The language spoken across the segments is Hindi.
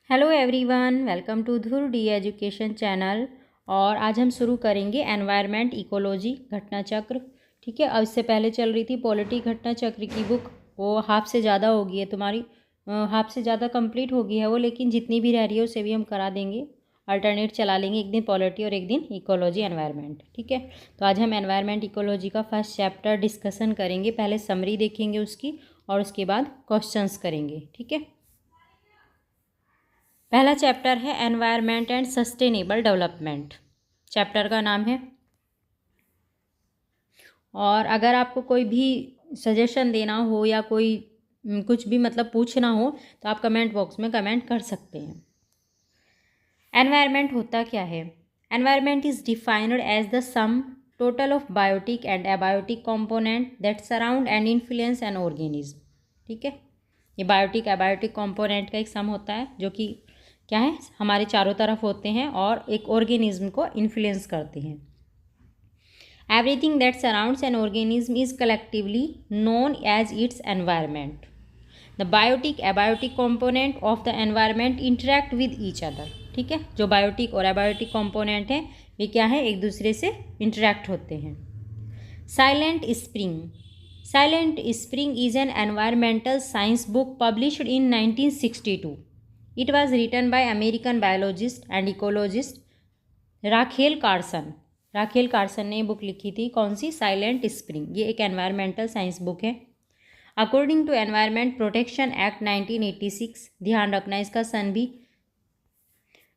Hello everyone, welcome to Dhruv D education channel. और आज हम शुरू करेंगे एनवायरनमेंट इकोलॉजी घटना चक्र। ठीक है। अब इससे पहले चल रही थी पॉलिटी घटना चक्र की बुक, वो हाफ से ज़्यादा हो गई है तुम्हारी, हाफ से ज़्यादा कंप्लीट हो गई है वो, लेकिन जितनी भी रह रही है उसे भी हम करा देंगे। अल्टरनेट चला लेंगे, एक दिन पॉलिटी और एक दिन इकोलॉजी एनवायरनमेंट। ठीक है। तो आज हम एनवायरनमेंट इकोलॉजी का फर्स्ट चैप्टर डिस्कशन करेंगे। पहले समरी देखेंगे उसकी और उसके बाद क्वेश्चंस करेंगे। ठीक है। पहला चैप्टर है environment and sustainable development. Chapter का नाम है। और अगर आपको कोई भी सजेशन देना हो या कोई कुछ भी मतलब पूछना हो तो आप कमेंट बॉक्स में कमेंट कर सकते हैं। एनवायरनमेंट होता क्या है? Environment is defined as the sum total of biotic and abiotic component that surround and influence an organism. ठीक है। ये बायोटिक एबायोटिक कंपोनेंट का एक सम होता है जो कि क्या है, हमारे चारों तरफ होते हैं और एक ऑर्गेनिज्म को इन्फ्लुएंस करते हैं। Everything that surrounds an organism is collectively known as its environment. The biotic abiotic component of the environment interact with each other. ठीक है। जो बायोटिक और एबायोटिक कंपोनेंट हैं वे क्या है, एक दूसरे से इंटरेक्ट होते हैं। Silent Spring. Silent Spring is an environmental science book published in 1962. It was written by American biologist and ecologist Rachel Carson. Rachel Carson ने बुक लिखी थी, कौन सी? Silent Spring. ये एक एनवायरमेंटल साइंस बुक है। According to Environment protection act 1986, ध्यान रखना इसका सन भी।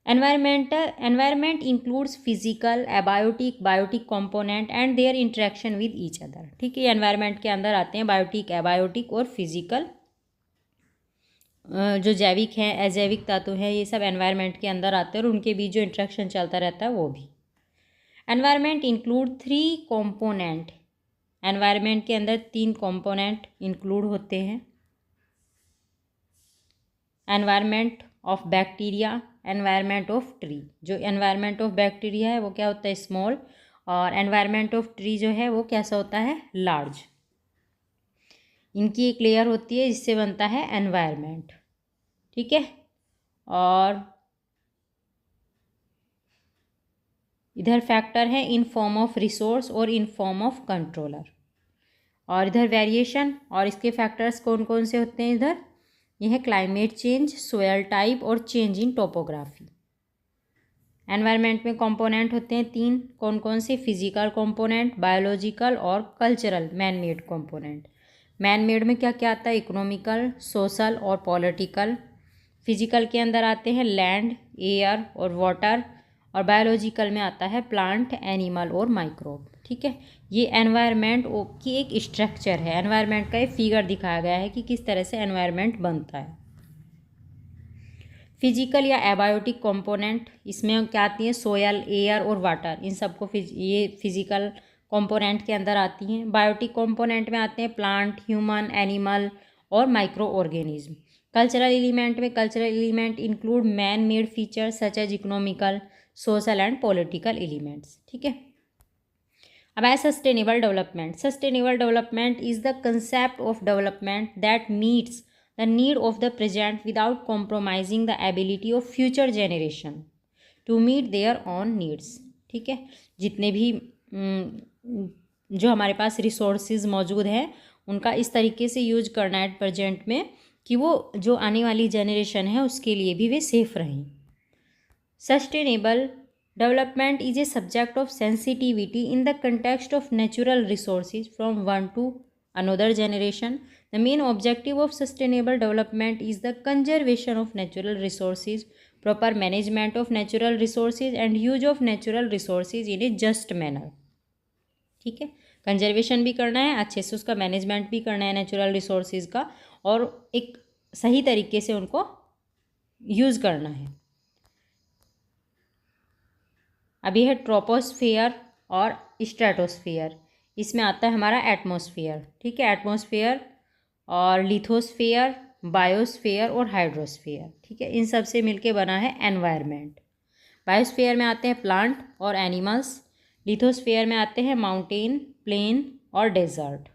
Environment includes physical, abiotic, biotic component and their interaction with each other. ठीक है। एनवायरमेंट के अंदर आते हैं बायोटिक, एबायोटिक और फिजिकल, जो जैविक हैं, अजैविक तत्व हैं, ये सब एनवायरनमेंट के अंदर आते हैं और उनके बीच जो इंट्रैक्शन चलता रहता है वो भी। Environment include 3 component. एनवायरनमेंट के अंदर 3 कंपोनेंट इंक्लूड होते हैं। Environment of bacteria, environment of tree. जो एनवायरनमेंट ऑफ बैक्टीरिया है वो क्या होता है, स्मॉल, और एनवायरनमेंट ऑफ ट्री जो है वो कैसा होता है, लार्ज। इनकी एक लेयर होती है जिससे बनता है एनवायरनमेंट। ठीक है। और इधर फैक्टर है इन फॉर्म ऑफ रिसोर्स और इन फॉर्म ऑफ कंट्रोलर। और इधर वेरिएशन, और इसके फैक्टर्स कौन कौन से होते हैं इधर, यह है क्लाइमेट चेंज, सोयल टाइप और चेंज इन टोपोग्राफी। एनवायरनमेंट में कंपोनेंट होते हैं 3, कौन कौन से? फिजिकल कंपोनेंट, बायोलॉजिकल और cultural man made component. Man made में क्या क्या आता है? इकोनॉमिकल, सोशल और पॉलिटिकल। फिजिकल के अंदर आते हैं लैंड, एयर और वाटर, और बायोलॉजिकल में आता है प्लांट, एनिमल और माइक्रोब। ठीक है। ये एनवायरनमेंट की एक स्ट्रक्चर है। एनवायरनमेंट का एक फिगर दिखाया गया है कि किस तरह से एनवायरनमेंट बनता है। फिजिकल या एबायोटिक कंपोनेंट, इसमें क्या आती हैं? सोयल, एयर और वाटर। इन सबको ये फिजिकल कंपोनेंट के अंदर आती हैं। बायोटिक कंपोनेंट में आते हैं प्लांट, ह्यूमन, एनिमल और माइक्रो ऑर्गेनिज्म। कल्चरल एलिमेंट में cultural element include man made features such as economical, social and political elements. ठीक है। अब है sustainable development. Sustainable development is the concept of development that meets the need of the present without compromising the ability of future generation to meet their own needs. ठीक है। जितने भी जो हमारे पास रिसोर्सेज मौजूद हैं उनका इस तरीके से यूज करना है प्रेजेंट में कि वो जो आने वाली जनरेशन है उसके लिए भी वे सेफ रहें। Sustainable development is a subject of sensitivity in the context of natural resources from one to another generation. The main objective of sustainable development is the conservation of natural resources, proper management of natural resources and use of natural resources in a just manner. ठीक है। कंजर्वेशन भी करना है, अच्छे से उसका मैनेजमेंट भी करना है नेचुरल रिसोर्सेज का, और एक सही तरीके से उनको यूज़ करना है। अभी है ट्रोपोस्फियर और स्ट्रेटोस्फियर। इसमें आता है हमारा एटमॉस्फेयर। ठीक है। एटमॉस्फेयर और लिथोस्फियर, बायोस्फीयर और हाइड्रोस्फियर। ठीक है। इन सब से मिलके बना है एनवायरनमेंट। बायोस्फीयर में आते हैं प्लांट और एनिमल्स। लिथोस्फियर में आते हैं माउंटेन, प्लेन और डेजर्ट।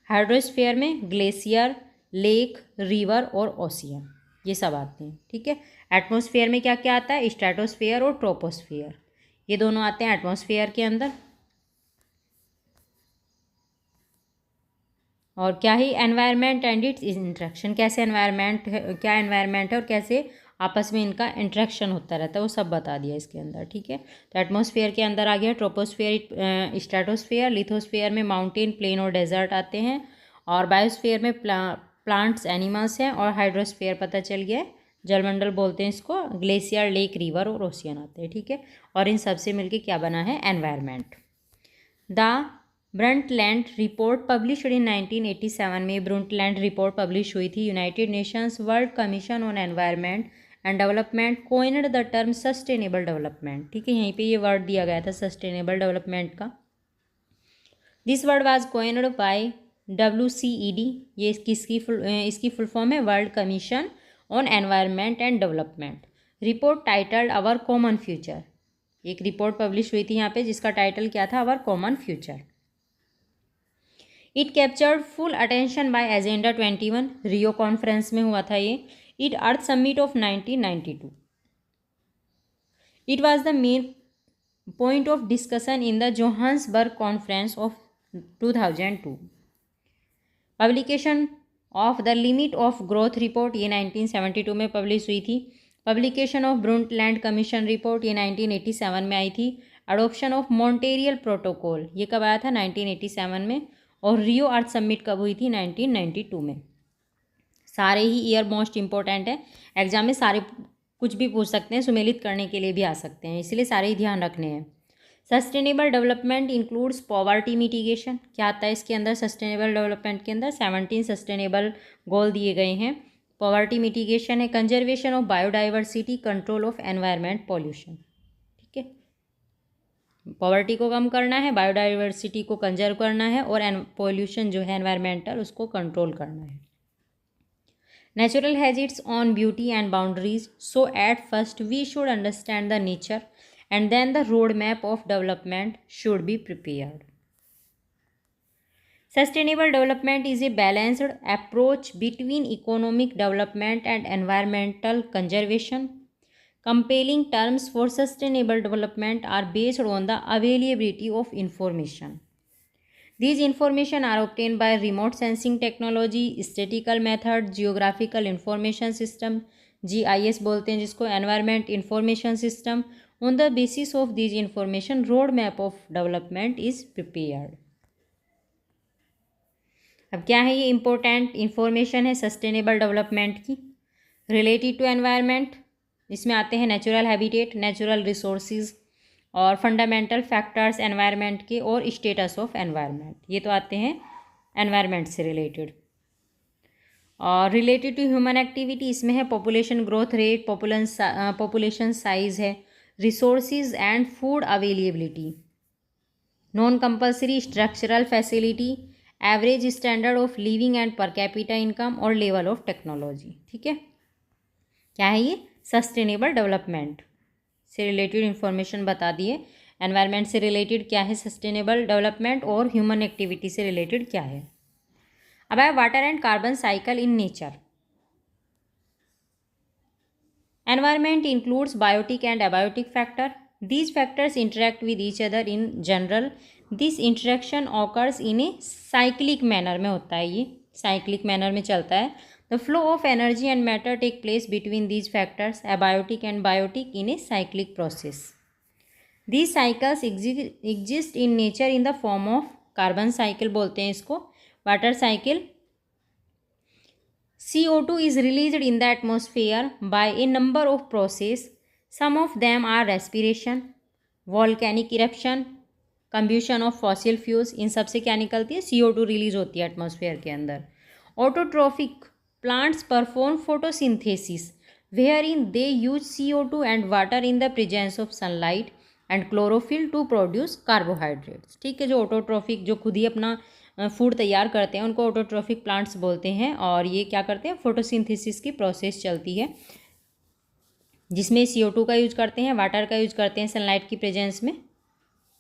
हाइड्रोस्फियर में ग्लेशियर, लेक, रिवर और ओशियन। ये सब आते हैं, ठीक है। एटमॉस्फेयर में क्या क्या आता है, स्ट्रेटोस्फेयर और ट्रोपोस्फेयर, ये दोनों आते हैं एटमॉस्फेयर के अंदर। और क्या ही एनवायरनमेंट एंड इट्स इंटरेक्शन, कैसे एनवायरनमेंट है, क्या एनवायरनमेंट है और कैसे आपस में इनका इंटरेक्शन होता रहता है, वो सब बता दिया इसके अंदर, ठीक है। तो एटमॉस्फेयर के अंदर आ गया ट्रोपोस्फेयर, स्ट्रेटोस्फेयर, लिथोस्फेयर में माउंटेन, प्लेन और डेजर्ट आते हैं, और बायोस्फेयर में प्लांट्स, एनिमल्स हैं, और हाइड्रोस्फेयर पता चल गया है, जलमंडल बोलते हैं इसको, ग्लेशियर, लेक, रिवर और ओशियन आते हैं, ठीक है। और इन सबसे मिलके क्या बना है, environment. The Brundtland report published in 1987 में ब्रंटलैंड रिपोर्ट पब्लिश हुई थी। United Nations World Commission on environment and Development coined the term sustainable development, ठीक है। यहीं पे ये वर्ड दिया गया था सस्टेनेबल डेवलपमेंट का। This word was coined by WCED, ये इसकी फुल फॉर्म है World Commission on environment and Development. Report titled Our Common Future, एक रिपोर्ट पब्लिश हुई थी यहाँ पे जिसका टाइटल क्या था, Our Common Future. It captured full attention by Agenda 21, Rio conference में हुआ था ये। It Earth Summit of 1992। It was the main point of discussion in the Johannesburg conference of 2002। Publication of the limit of growth report, ये 1972 में पब्लिश हुई थी। Publication of Brundtland Commission report, ये 1987 में आई थी। अडोप्शन ऑफ मॉन्टेरियल प्रोटोकॉल, ये कब आया था, 1987 में। और रियो अर्थ समिट कब हुई थी, 1992 में। सारे ही ईयर मोस्ट इंपॉर्टेंट है, एग्जाम में सारे कुछ भी पूछ सकते हैं, सुमेलित करने के लिए भी आ सकते हैं, इसलिए सारे ही ध्यान रखने हैं। Sustainable development includes poverty mitigation, क्या आता है इसके अंदर, सस्टेनेबल डेवलपमेंट के अंदर 17 सस्टेनेबल गोल दिए गए हैं। पॉवर्टी मिटिगेशन है, conservation of biodiversity, control of environment pollution, ठीक है। पॉवर्टी को कम करना है, बायोडाइवर्सिटी को कंजर्व करना है, और पॉल्यूशन जो है एनवायरमेंटल उसको कंट्रोल करना है। Natural has its own beauty and boundaries, so at first we should understand the nature and then the roadmap of development should be prepared. Sustainable development is a balanced approach between economic development and environmental conservation. Compelling terms for sustainable development are based on the availability of information. These information are obtained by remote sensing technology, statistical method, geographical information system, GIS बोलते हैं जिसको, environment information system. On the basis of these information, roadmap of development is prepared. अब क्या है ये इम्पोर्टेंट इंफॉर्मेशन है सस्टेनेबल डेवलपमेंट की रिलेटेड टू एनवायरनमेंट। इसमें आते हैं नेचुरल हैबिटेट, नेचुरल रिसोर्सेज, और फंडामेंटल फैक्टर्स एनवायरनमेंट के, और स्टेटस ऑफ एनवायरनमेंट, ये तो आते हैं एनवायरनमेंट से रिलेटेड। और रिलेटेड टू ह्यूमन एक्टिविटी इसमें है population growth rate, population size है, resources and food availability, non compulsory structural facility, average standard of living and per capita income, और लेवल ऑफ टेक्नोलॉजी, ठीक है। क्या है ये, सस्टेनेबल डेवलपमेंट से रिलेटेड इंफॉर्मेशन बता दिए। एनवायरनमेंट से रिलेटेड क्या है सस्टेनेबल डेवलपमेंट, और ह्यूमन एक्टिविटी से रिलेटेड क्या है। अब है water and carbon cycle in nature. Environment includes biotic and abiotic factor. These factors interact with each other in general. This interaction occurs in a cyclic manner में होता है, ये cyclic manner में चलता है। The flow of energy and matter take place between these factors, abiotic and biotic, in a cyclic process. These cycles exist in nature in the form of carbon cycle बोलते हैं इसको, water cycle. CO2 is released in the atmosphere by a number of processes. Some of them are respiration, volcanic eruption, combustion of fossil fuels. इन सब से क्या निकलती है, CO2 रिलीज होती है एटमॉस्फेयर के अंदर। Autotrophic plants perform photosynthesis wherein they use CO2 and water in the presence of sunlight and chlorophyll to produce carbohydrates, ठीक है। जो ऑटोट्रॉफिक, जो खुद ही अपना फूड तैयार करते हैं, उनको ऑटोट्रॉफिक प्लांट्स बोलते हैं। और ये क्या करते हैं, फोटोसिंथेसिस की प्रोसेस चलती है जिसमें CO2 का यूज करते हैं, वाटर का यूज करते हैं सनलाइट की प्रेजेंस में,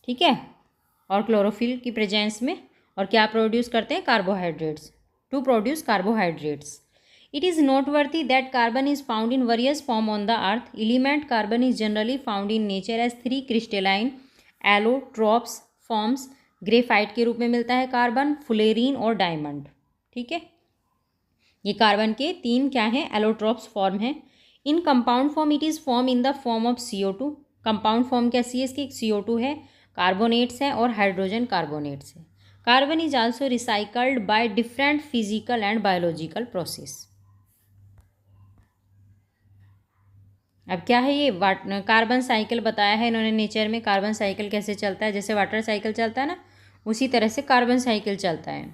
ठीक है, और क्लोरोफिल की प्रेजेंस में। और क्या प्रोड्यूस करते हैं, carbohydrates, to produce carbohydrates. It is noteworthy that carbon is found in various forms on the earth. Element carbon is generally found in nature as 3 crystalline allotropes forms. Graphite के रूप में मिलता है कार्बन, फुलेरीन और डायमंड। ठीक है, ये कार्बन के 3 क्या हैं, एलोट्रॉप्स फॉर्म हैं। In compound form it is form in the form of CO2। Compound form कैसी है इसकी, CO2 है, कार्बोनेट्स हैं और हाइड्रोजन कार्बोनेट्स है। Carbon is also recycled by different physical and biological process. अब क्या है ये कार्बन साइकिल बताया है इन्होंने नेचर में। कार्बन साइकिल कैसे चलता है, जैसे वाटर साइकिल चलता है ना, उसी तरह से कार्बन साइकिल चलता है।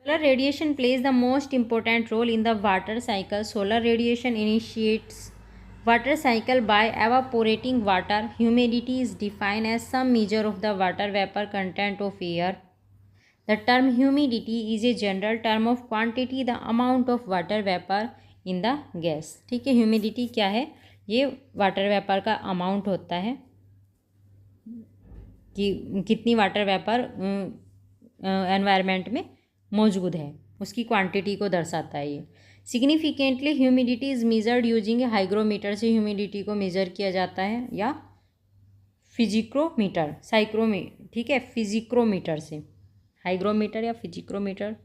Solar radiation plays the most important role in the water cycle. Solar radiation initiates water cycle by evaporating water. Humidity is defined as some measure of the water vapor content of air. The term humidity is a general term of quantity, the amount of water vapor in the gas. ठीक है, ह्यूमिडिटी क्या है, ये वाटर वेपर का अमाउंट होता है कि कितनी वाटर वेपर एनवायरनमेंट में मौजूद है, उसकी क्वांटिटी को दर्शाता है ये। Significantly humidity is measured using A hygrometer. से ह्यूमिडिटी को मेज़र किया जाता है, या फिजिक्रोमीटर, ठीक है, फिजिक्रोमीटर से, हाइग्रोमीटर या psychrometer.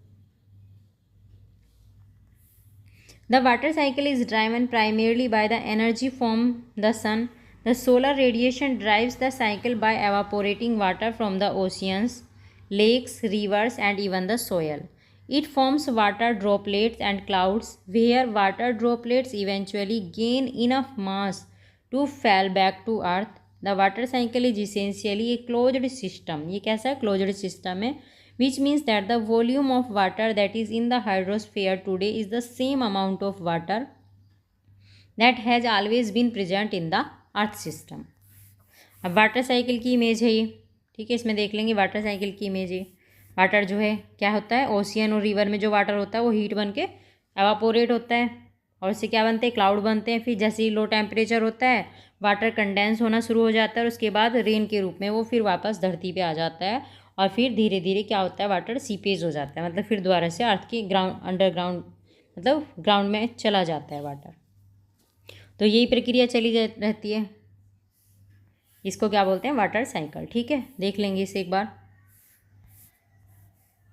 The water cycle is driven primarily by the energy from the sun. The solar radiation drives the cycle by evaporating water from the oceans, lakes, rivers and even the soil. It forms water droplets and clouds, where water droplets eventually gain enough mass to fall back to earth. The water cycle is essentially a closed system. ये कैसा है, closed system है, which means that the volume of water that is in the hydrosphere today is the same amount of water that has always been present in the earth system. अब वाटर साइकिल की इमेज है ये, ठीक है, इसमें देख लेंगे वाटर साइकिल की इमेज है। वाटर जो है क्या होता है, ओशियन और रिवर में जो वाटर होता है वो हीट बन के एवापोरेट होता है, और उससे क्या बनते हैं, क्लाउड बनते हैं। फिर जैसे ही लो टेम्परेचर होता है, वाटर कंडेंस होना शुरू हो जाता है, और उसके बाद रेन के रूप में वो फिर वापस धरती पे आ जाता है, और फिर धीरे धीरे क्या होता है, वाटर सीपेज हो जाता है, मतलब फिर दोबारा से अर्थ की अंडरग्राउंड, मतलब ग्राउंड में चला जाता है वाटर। तो यही प्रक्रिया चली रहती है, इसको क्या बोलते हैं, वाटर साइकिल। ठीक है, देख लेंगे इसे एक बार।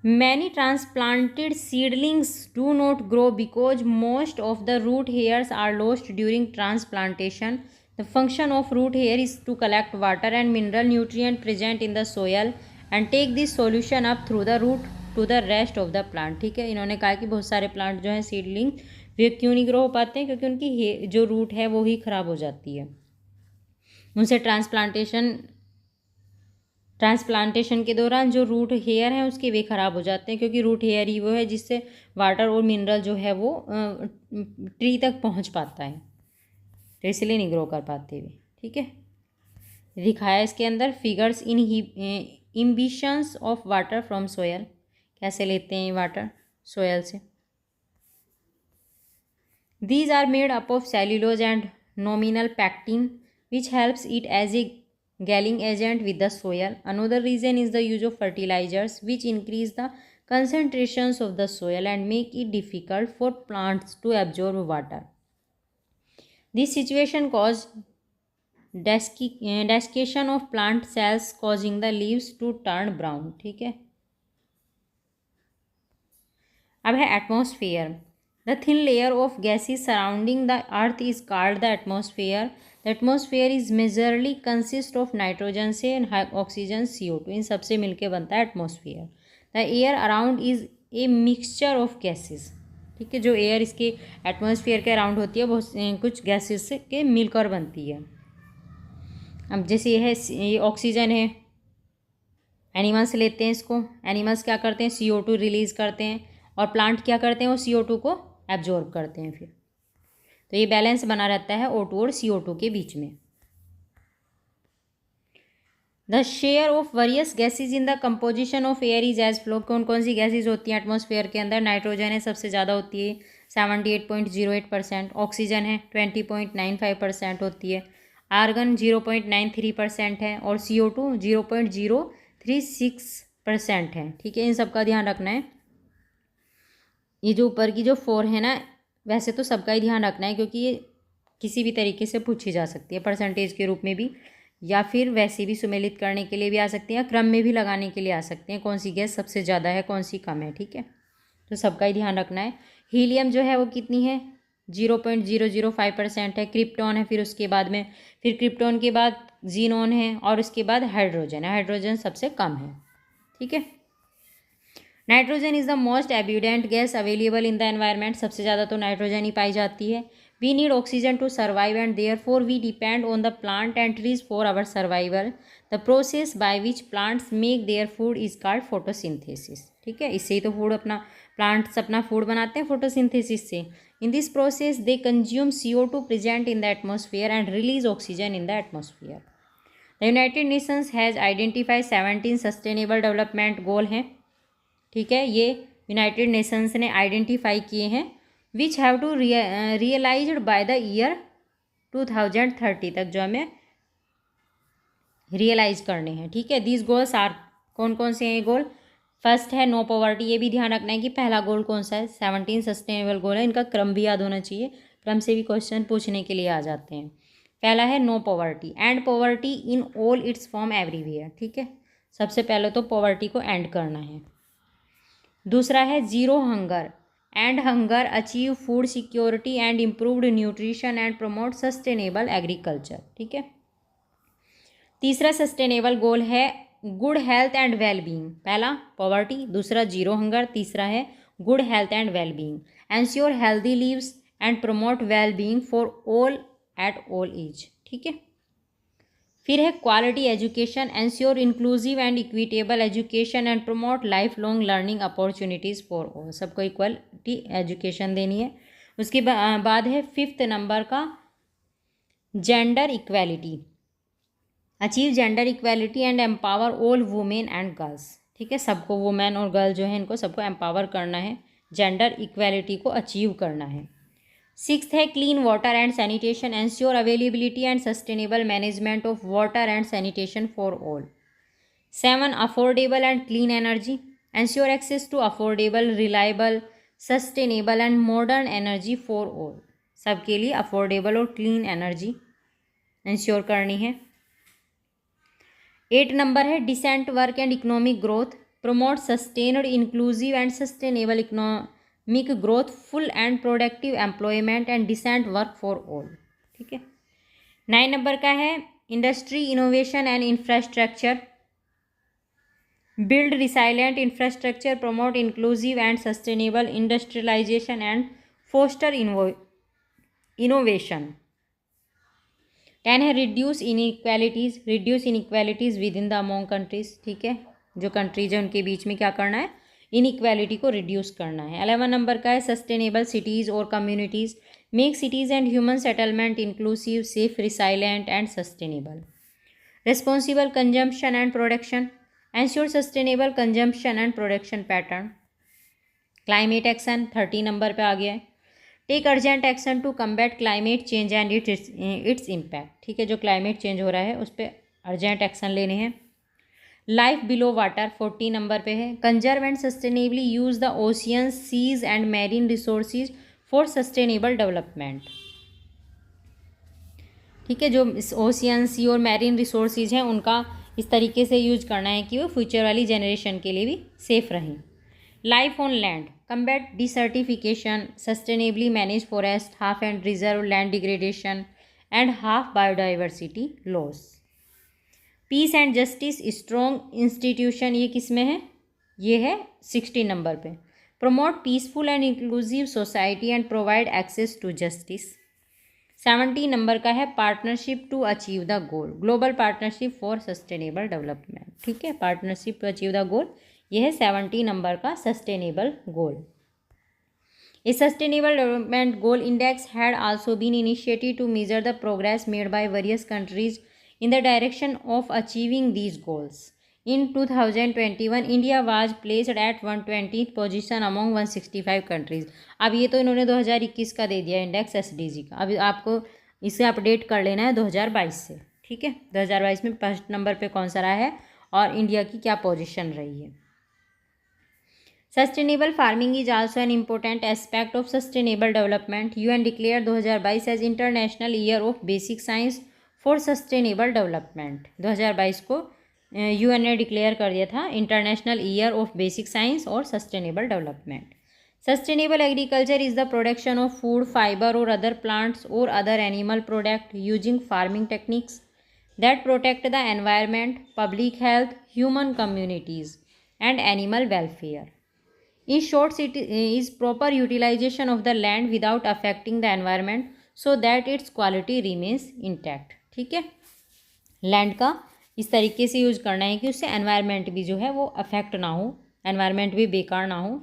Many transplanted seedlings do not grow because most of the root hairs are lost during transplantation. The function of root hair is to collect water and mineral nutrient present in the soil and take this solution up through the root to the rest of the plant. ठीक है, इन्होंने कहा कि बहुत सारे प्लांट जो हैं सीडलिंग, वे क्यों नहीं ग्रो हो पाते हैं, क्योंकि उनकी जो रूट है वो ही ख़राब हो जाती है। उनसे ट्रांसप्लांटेशन के दौरान जो रूट हेयर हैं उसके वे ख़राब हो जाते हैं, क्योंकि रूट हेयर ही वो है जिससे वाटर और मिनरल जो है वो ट्री तक पहुंच पाता है, तो इसलिए नहीं ग्रो कर पाते वे। ठीक है, दिखाया इसके अंदर figures in imbibitions of water from soil, कैसे लेते हैं वाटर सोयल से। These are made up of cellulose and nominal pectin which helps it as a gelling agent with the soil. Another reason is the use of fertilizers which increase the concentrations of the soil and make it difficult for plants to absorb water. This situation caused desiccation of plant cells causing the leaves to turn brown. ठीक है, अब है atmosphere. The thin layer of gases surrounding the earth is called the atmosphere. The atmosphere is majorly consist of nitrogen से oxygen CO2, इन सबसे मिलके बनता है atmosphere. The air around is a mixture of gases. ठीक है, जो एयर इसके एटमॉस्फेयर के अराउंड होती है बहुत कुछ गैसेस के मिलकर बनती है। अब जैसे ये ऑक्सीजन है, एनिमल्स लेते हैं इसको, एनिमल्स क्या करते हैं, CO2 रिलीज़ करते हैं, और प्लांट क्या करते हैं, वो CO2 को एब्जॉर्ब करते हैं फिर, तो ये बैलेंस बना रहता है O2 और CO2 के बीच में। The share of various gases in the composition of air is as follow. कौन कौन सी गैसेज होती हैं एटमॉस्फेयर के अंदर, नाइट्रोजन है सबसे ज़्यादा होती है 78.08%, ऑक्सीजन है 20.95% होती है, आर्गन 0.93% है, और CO2 0.036% है। ठीक है, इन सब का ध्यान रखना है। ये जो ऊपर की जो 4 है ना, वैसे तो सबका ही ध्यान रखना है, क्योंकि ये किसी भी तरीके से पूछी जा सकती है, परसेंटेज के रूप में भी, या फिर वैसे भी सुमेलित करने के लिए भी आ सकती है, या क्रम में भी लगाने के लिए आ सकते हैं, कौन सी गैस सबसे ज़्यादा है, कौन सी कम है। ठीक है, तो सबका ही ध्यान रखना है। हीलियम जो है वो कितनी है, 0.005% है। क्रिप्टॉन है, फिर उसके बाद में, फिर क्रिप्टॉन के बाद जीनॉन है, और उसके बाद हाइड्रोजन है। हाइड्रोजन सबसे कम है। ठीक है। Nitrogen is the most abundant gas available in the environment. सबसे ज़्यादा तो नाइट्रोजन ही पाई जाती है। We need oxygen to survive and therefore we depend on the plant and trees for our survival. The process by which plants make their food is called photosynthesis. ठीक है, इससे ही तो फूड अपना, प्लांट्स अपना फूड बनाते हैं फोटोसिंथेसिस से। In this process they consume CO2 present in the atmosphere and release oxygen in the atmosphere. The United Nations has identified 17 sustainable development गोल हैं। ठीक है, ये यूनाइटेड नेशंस ने आइडेंटिफाई किए हैं, which have to realized by the year 2030 तक, जो हमें रियलाइज करने हैं। ठीक है, दीज गोल्स आर, कौन कौन से हैं ये गोल। फर्स्ट है नो पॉवर्टी। ये भी ध्यान रखना है कि पहला गोल कौन सा है। 17 सस्टेनेबल गोल है, इनका क्रम भी याद होना चाहिए, क्रम से भी क्वेश्चन पूछने के लिए आ जाते हैं। पहला है no poverty, end poverty in all its form everywhere. ठीक है, सबसे पहले तो पॉवर्टी को एंड करना है। दूसरा है zero hunger, end hunger, achieve food security and improved nutrition and promote sustainable agriculture. ठीक है। तीसरा सस्टेनेबल गोल है गुड हेल्थ एंड वेलबींग। पहला पॉवर्टी, दूसरा जीरो हंगर, तीसरा है good health and wellbeing. Ensure healthy lives and promote wellbeing for all at all age. ठीक है। फिर है quality education, ensure inclusive and equitable education and promote life long learning opportunities for all. सबको इक्वलिटी एजुकेशन देनी है। उसके बाद है 5th नंबर का gender equality, achieve gender equality and empower all women and girls. ठीक है, सबको, वुमेन और गर्ल जो है इनको सबको एम्पावर करना है, जेंडर इक्वेलिटी को अचीव करना है। 6th है clean water and sanitation, ensure availability and sustainable management of water and sanitation for all. 7 affordable and clean energy, ensure access to affordable, reliable, sustainable and modern energy for all. सबके लिए अफोर्डेबल और क्लीन एनर्जी एंश्योर करनी है। 8 नंबर है decent work and economic growth, promote sustained inclusive and sustainable economic growth, full and productive employment and decent work for all. ठीक है। 9 नंबर का है industry innovation and infrastructure, build resilient infrastructure, promote inclusive and sustainable industrialisation and foster innovation. 10 है reduce inequalities with in the among countries. ठीक है, जो कंट्रीज है उनके बीच में क्या करना है, इनइक्वालिटी को रिड्यूस करना है। 11 नंबर का है सस्टेनेबल सिटीज़ और communities, make cities and human settlement inclusive, safe, resilient and sustainable. Responsible consumption and production, ensure sustainable consumption and production pattern. Climate action 30 number पे आ गया है, take urgent action to combat climate change and its impact. ठीक है, जो क्लाइमेट चेंज हो रहा है उस पर अर्जेंट एक्शन लेने हैं। लाइफ बिलो वाटर 40 नंबर पे है, conserve and sustainably use the oceans, seas and marine resources for sustainable development. ठीक है, जो ओशियन, सी और मैरीन रिसोर्सेज हैं उनका इस तरीके से यूज करना है कि वो फ्यूचर वाली जनरेशन के लिए भी सेफ रहें। Life on land, combat desertification, sustainably manage forest, half and reserve land degradation and half biodiversity loss. Peace and justice strong institution, ये किस में है, ये है 60 नंबर पे। Promote peaceful and inclusive society and provide access to justice. 70 number का है partnership to achieve the goal, global partnership for sustainable development. ठीक है, partnership to achieve the goal, यह है 70 नंबर का sustainable goal. A sustainable development goal index had also been initiated to measure the progress made by various countries in the direction of achieving these goals. In 2021, India was placed at 120th position among 165 countries. अब ये तो इन्होंने 2021 का दे दिया इंडेक्स SDG का, अभी आपको इसे अपडेट कर लेना है 2022 से। ठीक है, 2022 में फर्स्ट नंबर पे कौन सा रहा है और इंडिया की क्या पोजीशन रही है। Sustainable farming is also an important aspect of sustainable development. UN declare 2022 as international year of basic science for sustainable development. 2022 को यूएन ने डिक्लेयर कर दिया था international year of basic science और sustainable development. Sustainable agriculture is the production of food, fibre और अदर प्लांट्स और other animal product using farming techniques that protect the environment, public health, human communities, and animal welfare. In short, it is proper utilization of the land without affecting the environment so that its quality remains intact. ठीक है, लैंड का इस तरीके से यूज करना है कि उससे एनवायरनमेंट भी जो है वो अफेक्ट ना हो, एनवायरनमेंट भी बेकार ना हो,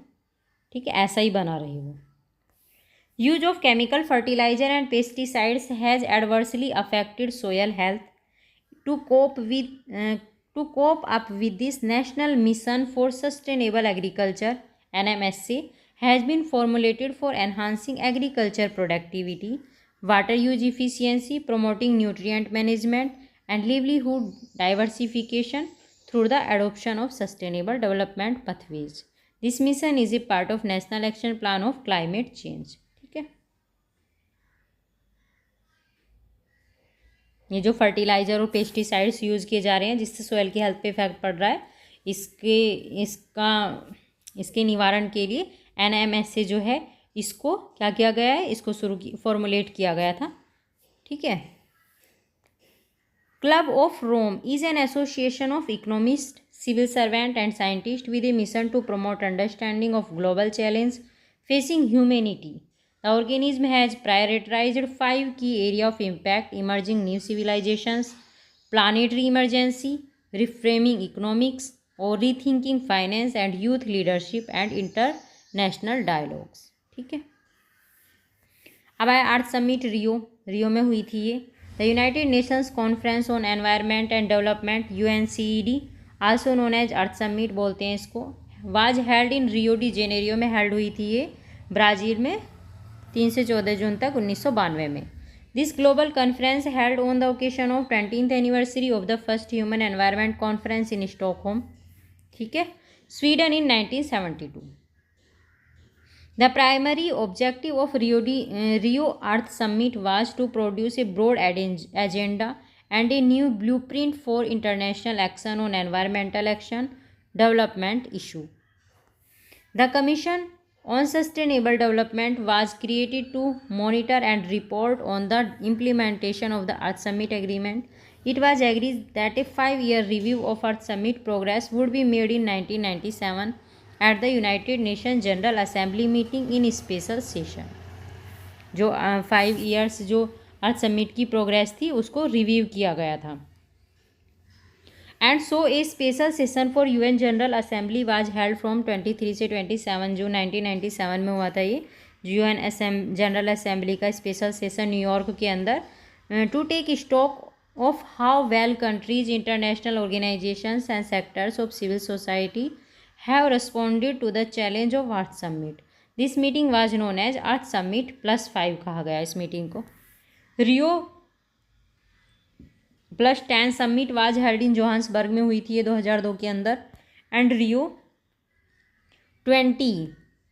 ठीक है, ऐसा ही बना रहे वो। Use of chemical fertiliser and pesticides has adversely affected soil health. To cope up with this, National Mission for Sustainable Agriculture (NMSA) has been formulated for enhancing agriculture productivity, water use efficiency, promoting nutrient management, and livelihood diversification through the adoption of sustainable development pathways. This mission is a part of National Action Plan of Climate Change. ठीक है, ये जो फर्टिलाइज़र और पेस्टिसाइड्स यूज़ किए जा रहे हैं जिससे सॉइल की हेल्थ पे इफेक्ट पड़ रहा है, इसके निवारण के लिए NMSA जो है इसको क्या किया गया है, इसको फॉर्मुलेट किया गया था। ठीक है, Club of Rome is an association of economist, civil servant and scientist with a mission to promote understanding of global challenge facing humanity. The organism has prioritized 5 key areas of impact: emerging new civilizations, planetary emergency, reframing economics, or rethinking finance and youth leadership and international dialogues. ठीक है, अब आया अर्थ समिट रियो में हुई थी ये। The United Nations Conference on environment and development UNCED, also known as Earth Summit बोलते हैं इसको, was held in Rio de Janeiro में हेल्ड हुई थी ये, ब्राज़ील में 3 से 14 जून तक 1992 में। This global conference held on the occasion of 20th anniversary of the first human environment conference in Stockholm, ठीक है, Sweden in 1972. The primary objective of Rio Earth Summit was to produce a broad agenda and a new blueprint for international action on environmental action development issue. The Commission on Sustainable Development was created to monitor and report on the implementation of the Earth Summit Agreement. It was agreed that a 5-year review of Earth Summit progress would be made in 1997 at the United Nations General Assembly meeting in special session. जो 5 years जो अर्थ समिट की प्रोग्रेस थी उसको रिव्यू किया गया था। And so A special session for UN general assembly was held from 23 से 27 जून 1997 में हुआ था ये UN जनरल असेंबली का स्पेशल सेशन न्यूयॉर्क के अंदर, to take stock of how well countries, international organisations and sectors of civil society have responded to the challenge of Earth Summit. This meeting was known as Earth Summit +5 कहा गया इस मीटिंग को। Rio +10 summit was held in Johannesburg में हुई थी ये 2002 के अंदर, एंड Rio 20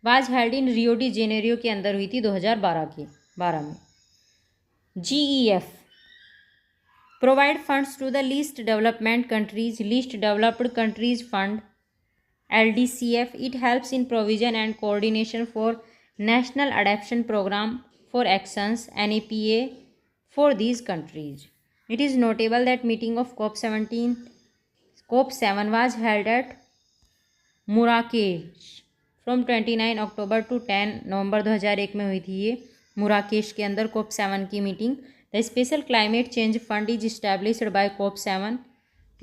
was held in Rio de Janeiro के अंदर हुई थी 2012 में। GEF provide funds to the least development countries, least developed countries fund LDCF. It helps in provision and coordination for National Adaptation Program for Actions NAPA for these countries. It is notable that meeting of COP7 was held at Marrakesh from 29 October to 10 November 2001 में हुई थी ये मुराकेश के अंदर COP7 की meeting. The special climate change fund is established bye COP7.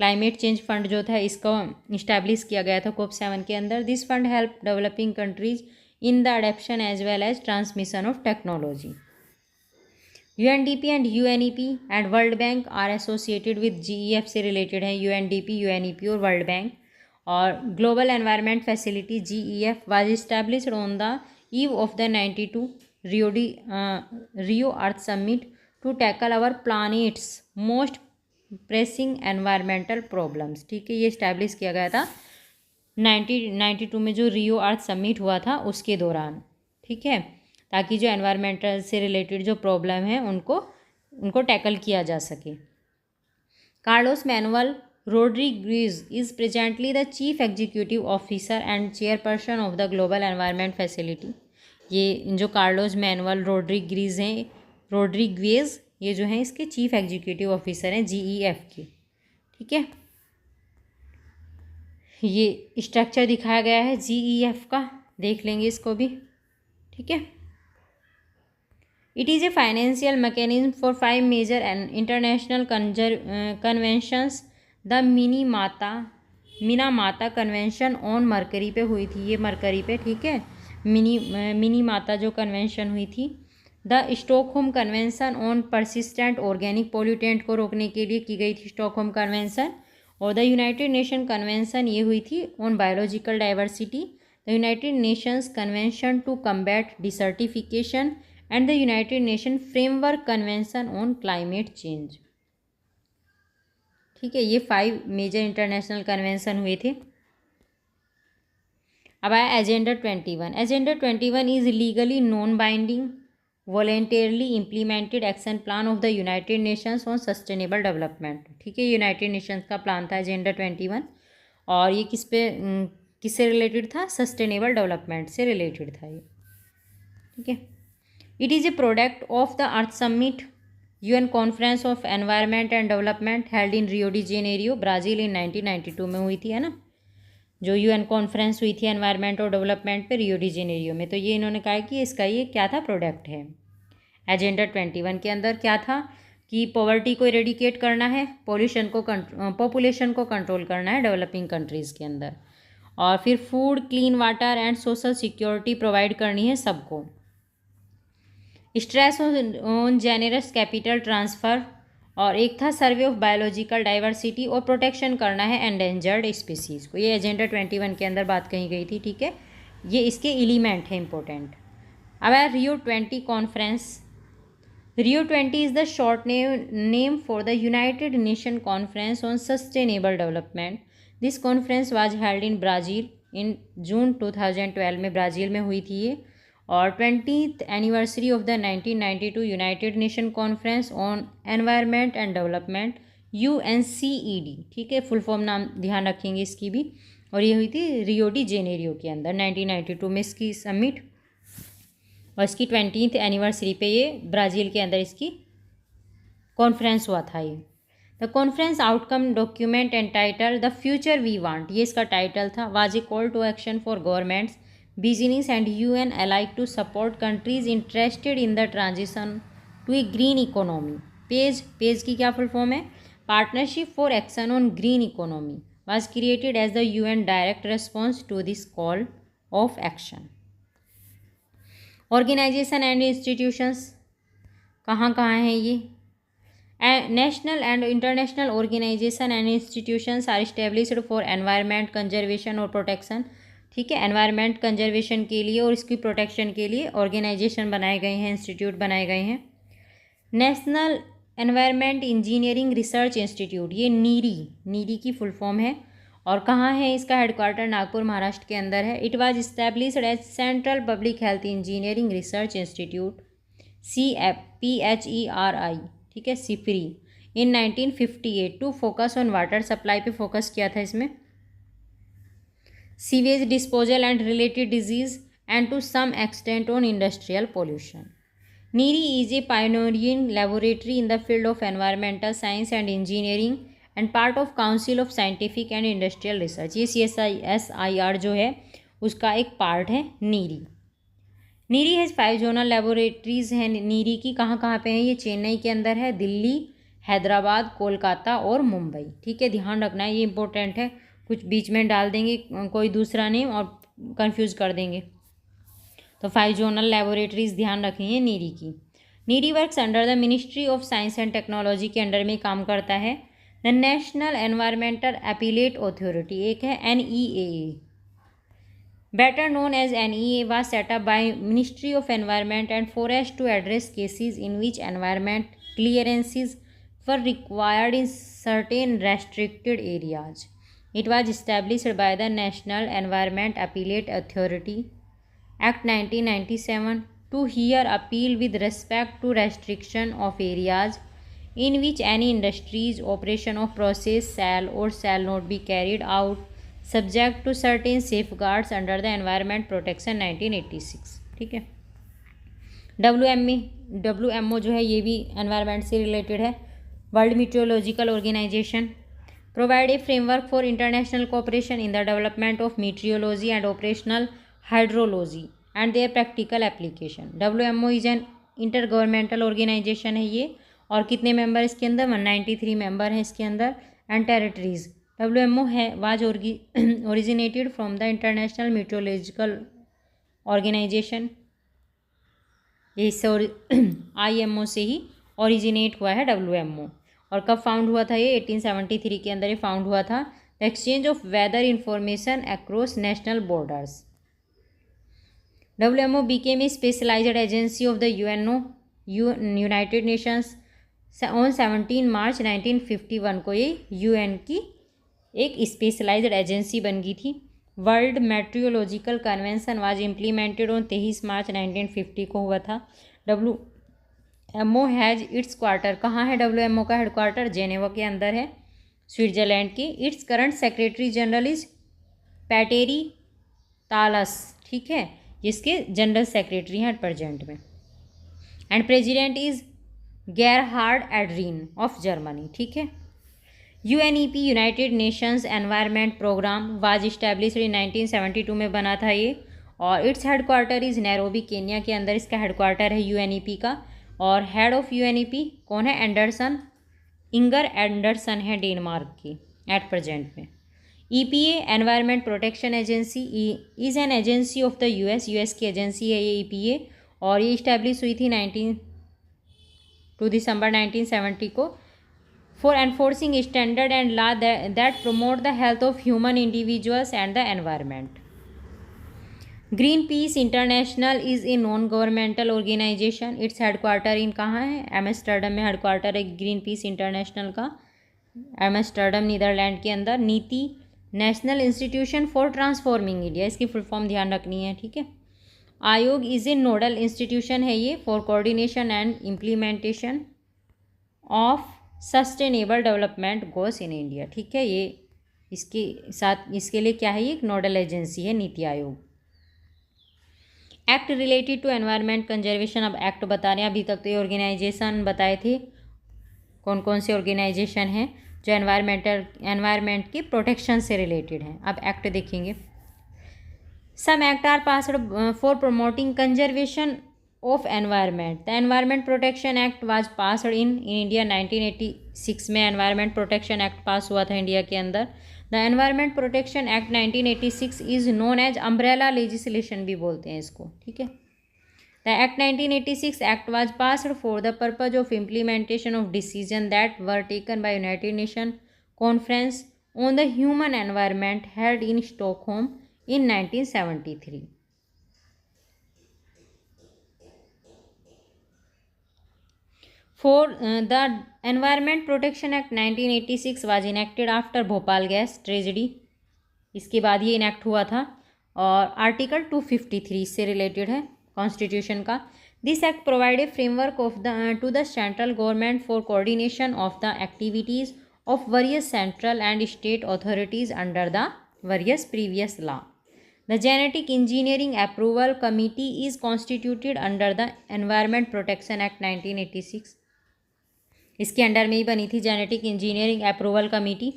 Climate change fund जो था इसको इस्टेब्लिश किया गया था COP7 के अंदर। This fund help developing countries in the adaptation as well as transmission of technology. UNDP and UNEP and World Bank are associated with GEF से रिलेटेड हैं UNDP, UNEP और वर्ल्ड बैंक। और Global Environment Facility GEF was established on the eve of the 92 Rio Earth Summit to tackle our planet's most pressing environmental problems. ठीक है, ये इस्टेब्लिश किया गया था 1992 में जो रियो अर्थ समिट हुआ था उसके दौरान, ठीक है, ताकि जो एनवायरमेंटल से रिलेटेड जो प्रॉब्लम है उनको टैकल किया जा सके। Carlos Manuel Rodriguez is presently the chief executive officer and chairperson of the Global Environment Facility. ये जो कार्लोस मैनुअल रोड्रिग्वेज ये जो हैं इसके चीफ एग्जीक्यूटिव ऑफिसर हैं GEF के, ठीक है। ये स्ट्रक्चर दिखाया गया है GEF का, देख लेंगे इसको भी, ठीक है। It is a financial mechanism for 5 major and international conventions. The Minamata Convention on mercury पे हुई थी, ये मरकरी पे, ठीक है। मिनीमाता जो कन्वेंशन हुई थी। The Stockholm Convention on persistent organic pollutant को रोकने के लिए की गई थी स्टॉकहोम कन्वेंशन। और द यूनाइटेड नेशन कन्वेंशन ये हुई थी on biological diversity. The United Nations convention to combat desertification and the United Nation framework convention on climate change, ठीक है। ये 5 मेजर इंटरनेशनल कन्वेंशन हुए थे। अब आया agenda 21। Agenda 21 is legally non binding voluntarily implemented action plan of the United Nations on sustainable development, ठीक है। यूनाइटेड नेशंस का प्लान था एजेंडा 21 और ये किससे रिलेटेड था? सस्टेनेबल डेवलपमेंट से रिलेटेड था ये, ठीक है। It is a product of the Earth Summit UN conference of environment and development held in Rio de Janeiro Brazil in 1992 में हुई थी, है ना, जो UN कॉन्फ्रेंस हुई थी एनवायरनमेंट और डेवलपमेंट पे रियो डी जेनेरियो में। तो ये इन्होंने कहा कि इसका ये क्या था? प्रोडक्ट है। एजेंडा 21 के अंदर क्या था कि पॉवर्टी को इरेडिकेट करना है, पॉपुलेशन को कंट्रोल करना है डेवलपिंग कंट्रीज़ के अंदर, और फिर food, clean water and social security provide करनी है सबको। Stress on generous capital transfer, और एक था सर्वे ऑफ बायोलॉजिकल डाइवर्सिटी और प्रोटेक्शन करना है एंडेंजर्ड स्पीसीज़ को। ये एजेंडा 21 के अंदर बात कही गई थी, ठीक है। ये इसके एलिमेंट है इंपॉर्टेंट। अब है Rio 20 conference. Rio 20 is the short name for the United Nation conference on sustainable development. This conference was held in Brazil in June 2012 में ब्राज़ील में हुई थी ये। और 20th anniversary of the 1992 United Nation conference on environment and development UNCED, ठीक है, फुल फॉर्म नाम ध्यान रखेंगे इसकी भी। और ये हुई थी रियो डी जेनेरियो के अंदर 1992 में इसकी समिट, और इसकी 20th एनिवर्सरी पे ये ब्राज़ील के अंदर इसकी कॉन्फ्रेंस हुआ था ये। The conference outcome document and title the future we want, ये इसका टाइटल था, was a call to action for governments, business and UN alike to support countries interested in the transition to a green economy. Page की क्या फुल फॉर्म है? Partnership for action on green economy was created as the UN direct response to this call of action. Organization and institutions कहाँ हैं ये? National and international organization and institutions are established for environment conservation और protection, ठीक है। एनवायरनमेंट कंजर्वेशन के लिए और इसकी प्रोटेक्शन के लिए ऑर्गेनाइजेशन बनाए गए हैं, इंस्टीट्यूट बनाए गए हैं। National environment engineering research institute, ये नीरी की फुल फॉर्म है, और कहाँ है इसका हेडक्वार्टर? नागपुर महाराष्ट्र के अंदर है। It was established as central public health engineering research institute CPHERI, ठीक है, सिफरी, in 1958 to focus on water supply पे फोकस किया था इसमें, sewage disposal and related disease and to some extent on industrial pollution. NEERI is a pioneering laboratory in the field of environmental science and engineering and part of council of scientific and industrial research. ये CSIR जो है उसका एक पार्ट है NEERI. NEERI has 5 zonal laboratories हैं नीरी की। कहाँ पे हैं ये? चेन्नई के अंदर है, दिल्ली, हैदराबाद, कोलकाता और मुंबई, ठीक है। ध्यान रखना है, ये इंपॉर्टेंट है, कुछ बीच में डाल देंगे कोई दूसरा नेम और कंफ्यूज कर देंगे। तो 5 जोनल लेबोरेटरीज ध्यान रखेंगे नीरी की। NEERI works under the ministry of science and technology के अंडर में काम करता है। The national environmental appellate authority एक है NEAA, better known as NEA, was set up by Ministry of Environment and Forest to address cases in which environment clearances were required in certain restricted areas. It was established by the National Environment Appellate Authority Act 1997 to hear appeal with respect to restriction of areas in which any industry's operation of process shall not be carried out subject to certain safeguards under the Environment Protection 1986. ठीक है। WMO जो है ये भी एनवायरनमेंट से रिलेटेड है। World Meteorological Organization provide a framework for international cooperation in the development of meteorology and operational hydrology and their practical application. WMO is an intergovernmental organization है ये, और कितने मेंबर इसके अंदर? 193 मेंबर हैं इसके अंदर। एंड टेरिटरीज WMO है was originated from the International Meteorological Organization, ये IMO से ही ओरिजिनेट हुआ है WMO। और कब फाउंड हुआ था ये? 1873 के अंदर ये फाउंड हुआ था। The exchange of weather information across national borders. WMO became a specialized agency of the United Nations on 17 मार्च 1951 को ये UN की एक स्पेशलाइज्ड एजेंसी बन गई थी। World Meteorological Convention was implemented on 23 March 1950 को हुआ था। WMO हैज़ इट्स क्वार्टर, कहाँ है WMO का हेडक्वार्टर? जेनेवा के अंदर है, स्विट्जरलैंड की। Its current secretary general is Petteri Taalas, ठीक है, जिसके जनरल सेक्रेटरी हैं प्रेजेंट में। And president is Gerhard Adrian of Germany, ठीक है। UNEP United Nations Environment Programme was established in 1972 में बना था ये, और its headquarter is Nairobi, Kenya के अंदर इसका हेडक्वार्टर है UNEP का। और हेड ऑफ UNEP कौन है? एंडरसन, इंगर एंडरसन है डेनमार्क की एट प्रेजेंट में। EPA environment protection agency is an agency of the US की एजेंसी है ये EPA, और ये इस्टेब्लिश हुई थी 2 दिसंबर 1970 को for enforcing standard and law that promote the health of human individuals and the environment. Greenpeace International is a non-governmental organization. Its headquarter in कहाँ है? एम्स्टर्डम में हेडक्वार्टर है Greenpeace International का, एम्स्टर्डम नीदरलैंड के अंदर। नीति national institution for transforming India, इसकी फुल फॉर्म ध्यान रखनी है, ठीक है। आयोग इज ए नोडल इंस्टीट्यूशन है ये for coordination and implementation of sustainable development goals in India, ठीक है। ये इसके साथ इसके लिए क्या है? ये एक नोडल एजेंसी है Niti Aayog. Act related to environment conservation, अब एक्ट बता रहे हैं। अभी तक तो ये ऑर्गेनाइजेशन बताए थे कौन कौन से ऑर्गेनाइजेशन हैं जो एनवायरनमेंट के प्रोटेक्शन से रिलेटेड हैं। अब एक्ट देखेंगे। Some act are passed for promoting conservation of environment. The environment protection act was passed in India 1986 में एनवायरनमेंट प्रोटेक्शन एक्ट पास हुआ था इंडिया के अंदर। The environment protection act 1986 is known as umbrella legislation भी बोलते हैं इसको, ठीक है। The act 1986 act was passed for the purpose of implementation of decision that were taken by United Nation conference on the human environment held in Stockholm in 1973. For the Environment Protection Act 1986 was enacted after Bhopal gas tragedy, इसके बाद ये इनेक्ट हुआ था। और आर्टिकल 253 से रिलेटेड है कॉन्स्टिट्यूशन का। This act provide a framework of the two the central government for coordination of the activities of various central and state authorities under the various previous law. The Genetic Engineering Approval Committee is constituted under the Environment Protection Act 1986. इसके अंडर में ही बनी थी genetic engineering approval committee.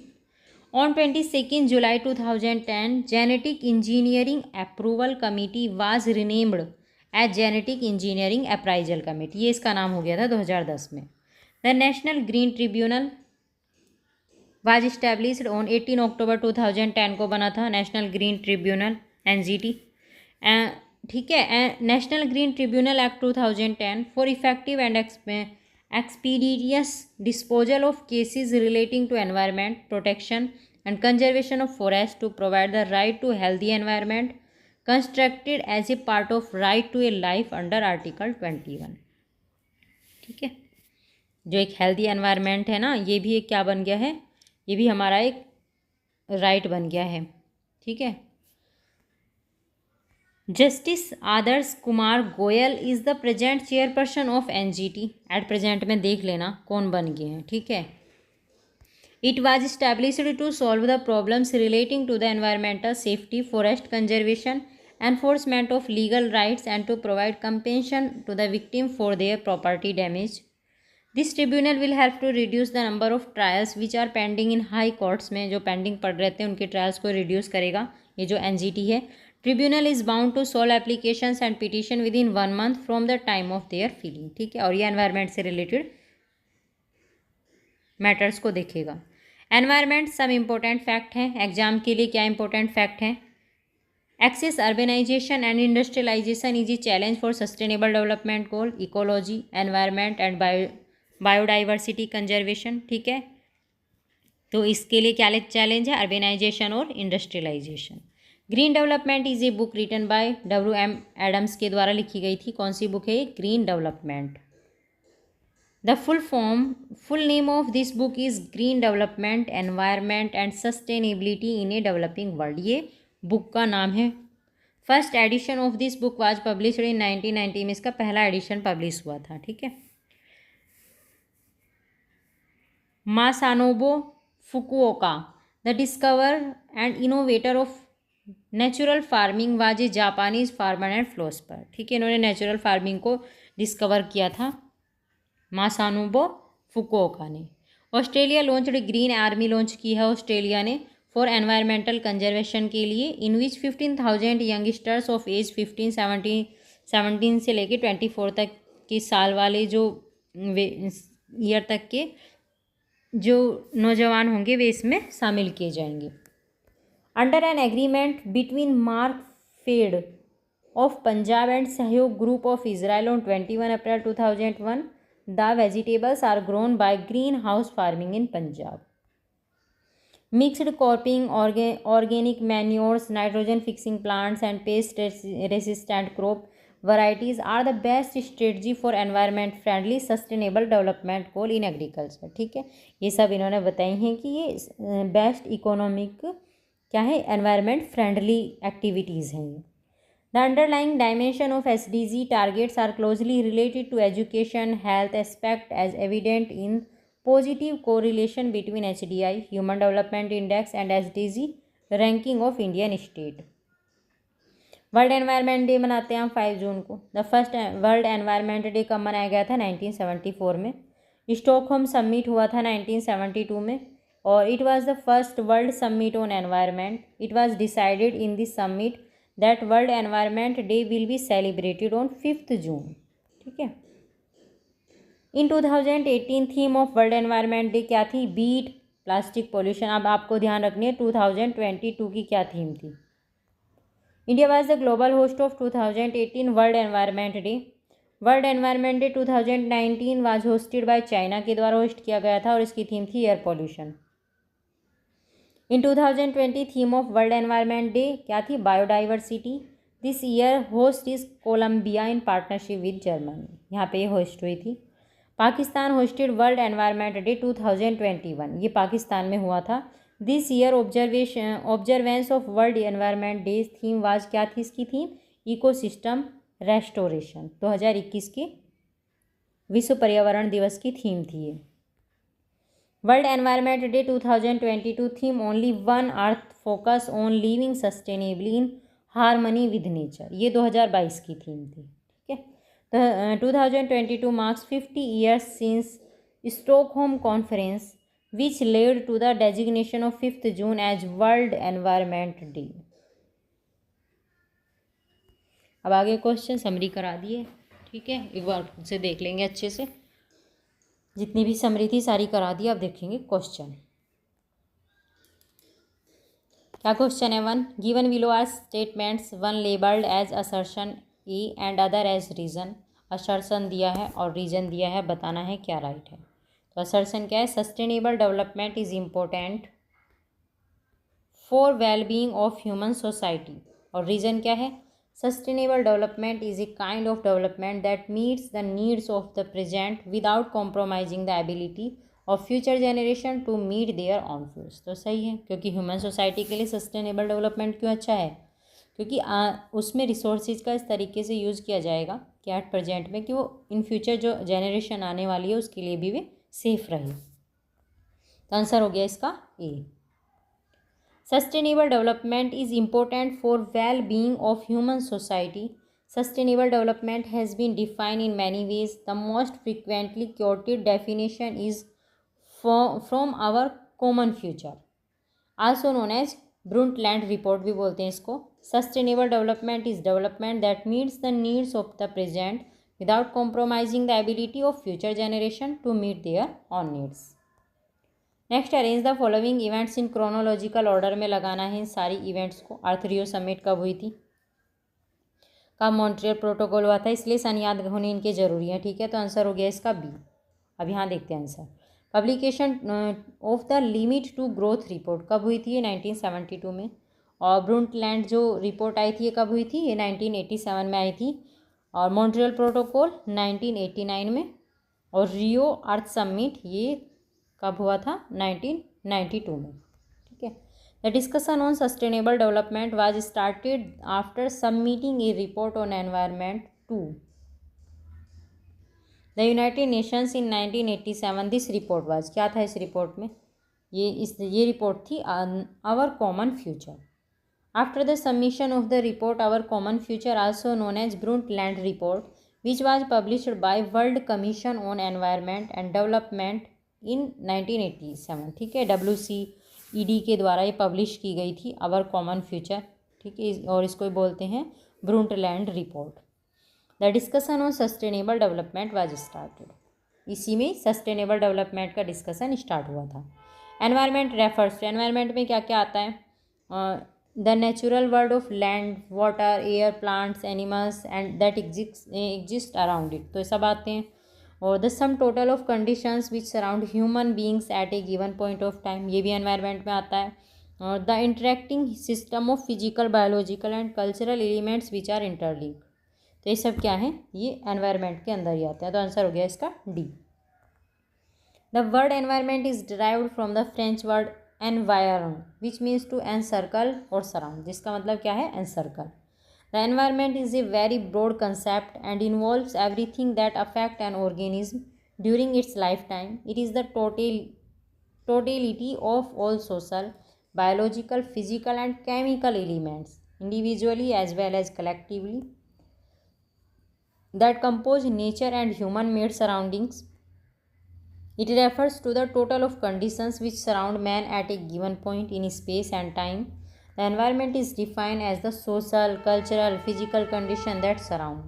On 22 July 2010 genetic engineering approval committee was renamed as genetic engineering appraisal committee, ये इसका नाम हो गया था 2010 में। The National Green Tribunal was established on 18 October 2010 को बना था नेशनल ग्रीन ट्रिब्यूनल NGT, ठीक है। National Green tribunal act 2010 for effective and expeditious disposal of cases relating to environment protection and conservation of forest to provide the right to healthy environment constructed as a part of right to a life under article 21, ठीक है। जो एक हेल्दी एनवायरनमेंट है ना, ये भी एक क्या बन गया है? ये भी हमारा एक राइट बन गया है। ठीक है। Justice Adarsh Kumar Goel is the present chairperson of NGT. At present में देख लेना कौन बन गए हैं। ठीक है। It was established to solve the problems relating to the environmental safety, forest conservation, enforcement of legal rights, and to provide compensation to the victim for their property damage. This tribunal will help to reduce the number of trials which are pending in high courts में जो pending पड़ रहते हैं उनके trials को reduce करेगा ये जो NGT है। Tribunal is bound to solve applications and petition within 1 month from the time of their filing। ठीक है। और ये environment से related matters को देखेगा। Environment some important fact हैं एग्जाम के लिए। क्या important fact हैं? Excess urbanization and industrialization is a challenge for sustainable development goal, ecology, environment and biodiversity conservation। ठीक है। तो इसके लिए क्या चैलेंज है? अर्बेनाइजेशन और industrialisation. Green development is a book written by W.M. Adams के द्वारा लिखी गई थी। कौन सी बुक है? Green development. The full name of this book is green development, environment and sustainability in a developing world. ये बुक का नाम है। First edition of this book was published in 1990 में इसका पहला एडिशन पब्लिश हुआ था। ठीक है। Masanobu Fukuoka the discover and innovator of natural farming was a Japanese farmer and philosopher. ठीक है। इन्होंने नेचुरल फार्मिंग को डिस्कवर किया था मासानोबो फुकुओका ने। Australia launched green army launch की है ऑस्ट्रेलिया ने फॉर एनवायरमेंटल कंजर्वेशन के लिए, in which 15,000 youngsters of age 17 से लेके 24 तक के साल वाले जो ईयर तक के जो नौजवान होंगे वे इसमें शामिल किए जाएंगे। Under an agreement between Markfed of Punjab and Sahyog group of Israel on 21 April 2001 the vegetables are grown by green house farming in Punjab. Mixed cropping, organic manures, nitrogen fixing plants and pest resistant crop varieties are the best strategy for environment friendly sustainable development goal in agriculture। ठीक है। ये सब इन्होंने बताई हैं कि ये बेस्ट इकोनॉमिक क्या है? एनवायरमेंट फ्रेंडली एक्टिविटीज़ हैं ये। The underlying dimension of SDG targets are closely related to education health aspect as evident in positive correlation between HDI Human Development Index and SDG ranking of Indian state। World environment day मनाते हैं हम 5 जून को। The first world environment day कब मनाया गया था? 1974 में। स्टॉकहोम समिट हुआ था 1972 में और it was the first world summit on environment. It was decided in this summit that world environment day will be celebrated on 5 June. ठीक है। In 2018 theme of world environment day क्या थी? Beat plastic pollution. अब आपको ध्यान रखनी है 2022 की क्या थीम थी। India was the global host of 2018 world environment day. World environment day 2019 was hosted by China के द्वारा होस्ट किया गया था और इसकी थीम थी air pollution. In 2020 theme of world environment day क्या थी? Biodiversity. This year host is Colombia in partnership with Germany. यहाँ पे ये होस्ट हुई थी। Pakistan hosted world environment day 2021। ये पाकिस्तान में हुआ था। This year observance of world environment day theme was क्या थी? इसकी थीम इकोसिस्टम रेस्टोरेशन। 2021 के विश्व पर्यावरण दिवस की थीम थी ये। World environment day 2022 theme only one earth focus on living sustainably in harmony with nature. ये 2022 की थीम थी। ठीक है। The 2022 marks 50 years since Stockholm Conference, which led to the designation of 5th June as World Environment Day। अब आगे क्वेश्चन समरी करा दिए। ठीक है। एक बार से देख लेंगे अच्छे से। जितनी भी समरी थी सारी करा दी। अब देखेंगे क्वेश्चन। क्या क्वेश्चन है? 1 given below are statements, one labelled as assertion A and other as reason. Assertion दिया है और रीज़न दिया है, बताना है क्या राइट है। तो असर्शन क्या है? Sustainable development is important for wellbeing of human society. और रीज़न क्या है? Sustainable development is a kind of development that meets the needs of the present without compromising the ability of future generation to meet their own fuels. तो सही है, क्योंकि ह्यूमन सोसाइटी के लिए सस्टेनेबल डेवलपमेंट क्यों अच्छा है, क्योंकि उसमें रिसोर्सेज का इस तरीके से यूज़ किया जाएगा कि एट प्रेजेंट में कि वो इन फ्यूचर जो जनरेशन आने वाली है उसके लिए भी वे सेफ रहे। तो आंसर हो गया इसका A. Sustainable development is important for well being of human society. Sustainable development has been defined in many ways. The most frequently quoted definition is from our common future, also known as Brundtland report भी बोलते हैं इसको। Sustainable development is development that meets the needs of the present without compromising the ability of future generation to meet their own needs. Next, arrange the following events in chronological order में लगाना है इन सारी इवेंट्स को। अर्थ रियो समिट कब हुई थी, कब मॉन्ट्रियल प्रोटोकॉल हुआ था, इसलिए सन याद होने इनके जरूरी है। ठीक है, तो आंसर हो गया इसका बी। अब यहाँ देखते हैं answer. Publication of the limit to growth report कब हुई थी, ये 1972 में। और ब्रुंटलैंड जो रिपोर्ट आई थी ये कब हुई थी, ये 1987 में आई थी। और मॉन्ट्रियल प्रोटोकॉल 1989 में। और रियो अर्थ समिट ये कब हुआ था, 1992 में। ठीक है। The discussion on sustainable development was started after submitting a report on environment to the United Nations in 1987. This report was, क्या था इस रिपोर्ट में, ये रिपोर्ट थी Our Common Future. After the submission of the report Our Common Future, also known as Brundtland Report, which was published by World Commission on Environment and Development in 1987. ठीक है, WCED के द्वारा ये पब्लिश की गई थी, आवर कॉमन फ्यूचर। ठीक है, और इसको बोलते हैं Brundtland report. The discussion on sustainable development was started, इसी में सस्टेनेबल डेवलपमेंट का डिस्कशन स्टार्ट हुआ था। एनवायरनमेंट रेफर्स टू, एनवायरनमेंट में क्या क्या आता है, the natural world of land, water, air, plants, animals and that exist around it, तो ये सब आते हैं। और the sum total of conditions which surround human beings at a given point of time, ये भी एनवायरनमेंट में आता है। और the interacting system of physical, biological and cultural elements which are interlink, तो ये सब क्या है, ये एनवायरनमेंट के अंदर ही आते हैं। तो आंसर हो गया इसका D. The word environment is derived from the French word environ which means to encircle और सराउंड, जिसका मतलब क्या है, encircle. The environment is a very broad concept and involves everything that affects an organism during its lifetime. It is the totality of all social, biological, physical and chemical elements, individually as well as collectively, that compose nature and human-made surroundings. It refers to the total of conditions which surround man at a given point in space and time. The environment is defined as the social, cultural, physical conditions that surround,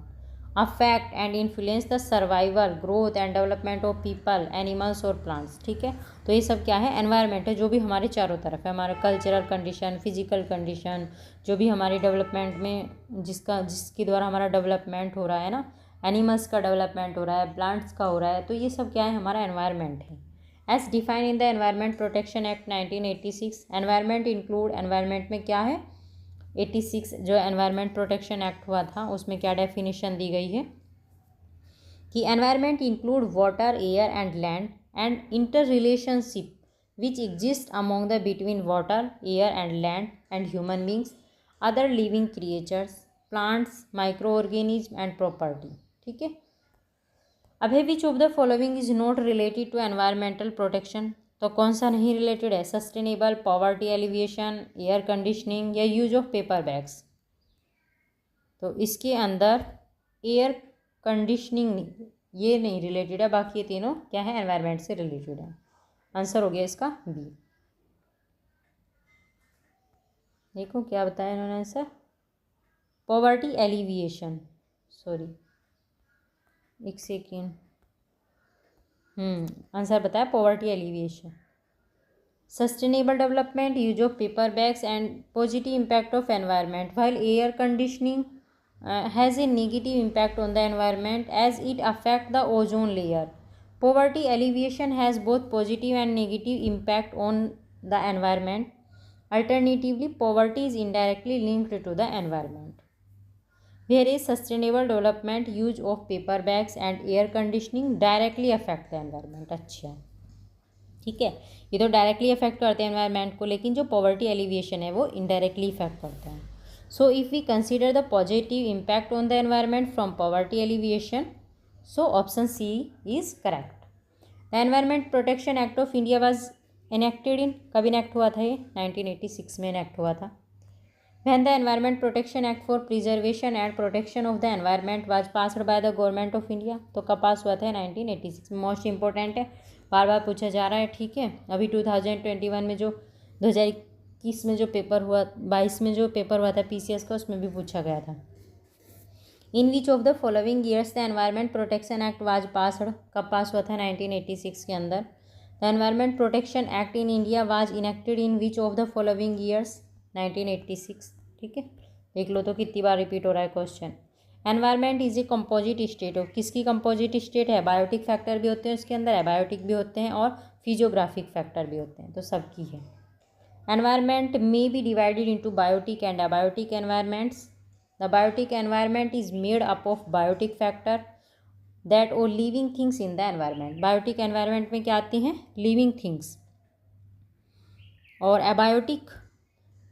affect and influence the survival, growth and development of people, animals और plants। ठीक है, तो ये सब क्या है, एनवायरनमेंट है, जो भी हमारे चारों तरफ है, हमारा कल्चरल कंडीशन, फिजिकल कंडीशन, जो भी हमारे डेवलपमेंट में जिसके द्वारा हमारा डेवलपमेंट हो रहा है ना, एनिमल्स का डेवलपमेंट हो रहा है, प्लांट्स का हो रहा है, तो ये सब क्या है, हमारा एनवायरनमेंट है। As define in the environment protection act 1986, environment include, environment में क्या है, 86 जो एनवायरनमेंट प्रोटेक्शन एक्ट हुआ था उसमें क्या डेफिनेशन दी गई है कि environment include water, air and land and inter relationship which exist among the between water, air and land and human beings, other living creatures, plants, micro organism and property. ठीक है, अभी which of the following is not related to environmental protection, तो कौन सा नहीं रिलेटेड है, sustainable, poverty alleviation, air conditioning या यूज ऑफ पेपर बैग्स। तो इसके अंदर एयर कंडीशनिंग ये नहीं रिलेटेड है, बाकी ये तीनों क्या है, एनवायरनमेंट से रिलेटेड है। आंसर हो गया इसका बी। देखो क्या बताया इन्होंने आंसर, पॉवर्टी एलिविएशन, सॉरी एक सेकेंड, आंसर बताया poverty alleviation, sustainable development, use of paper bags and positive impact of environment, while air conditioning has a negative impact on the environment as it affect the ozone layer. Poverty alleviation has both positive and negative impact on the environment. Alternatively poverty is indirectly linked to the environment, whereas sustainable development, use of paper bags and air conditioning directly affect the environment। अच्छा, ठीक है। ये तो डायरेक्टली इफेक्ट करते हैं एनवायरनमेंट को, लेकिन जो पॉवर्टी एलिविएशन है वो इनडायरेक्टली इफेक्ट करता है। So if we consider the positive impact on the environment from poverty alleviation, so option C is correct. The environment protection act of India was enacted in, कब इनेक्ट हुआ था ये? 1986 में इनेक्ट हुआ था। When the Environment Protection Act for Preservation and Protection of the Environment was passed by the Government of India, तो कब पास हुआ था? 1986 में। मोस्ट इंपॉर्टेंट है, बार बार पूछा जा रहा है, ठीक है। अभी 2021 में जो 2021 में जो पेपर हुआ, 22 में जो पेपर हुआ था PCS का, उसमें भी पूछा गया था। In which of the following years the environment protection act was passed, कब पास हुआ था? 1986 के अंदर। The environment protection act in India was enacted in which of the following years? 1986, ठीक है। देख लो तो कितनी बार रिपीट हो रहा है question. Environment is a composite state of, किसकी कंपोजिट स्टेट है? बायोटिक फैक्टर भी होते हैं उसके अंदर, एबायोटिक भी होते हैं और फिजियोग्राफिक फैक्टर भी होते हैं, तो सबकी है। Environment may be divided into biotic and abiotic environments. The biotic environment is made up of biotic factor that और living things in the environment. Biotic environment में क्या आती हैं? Living things. और एबायोटिक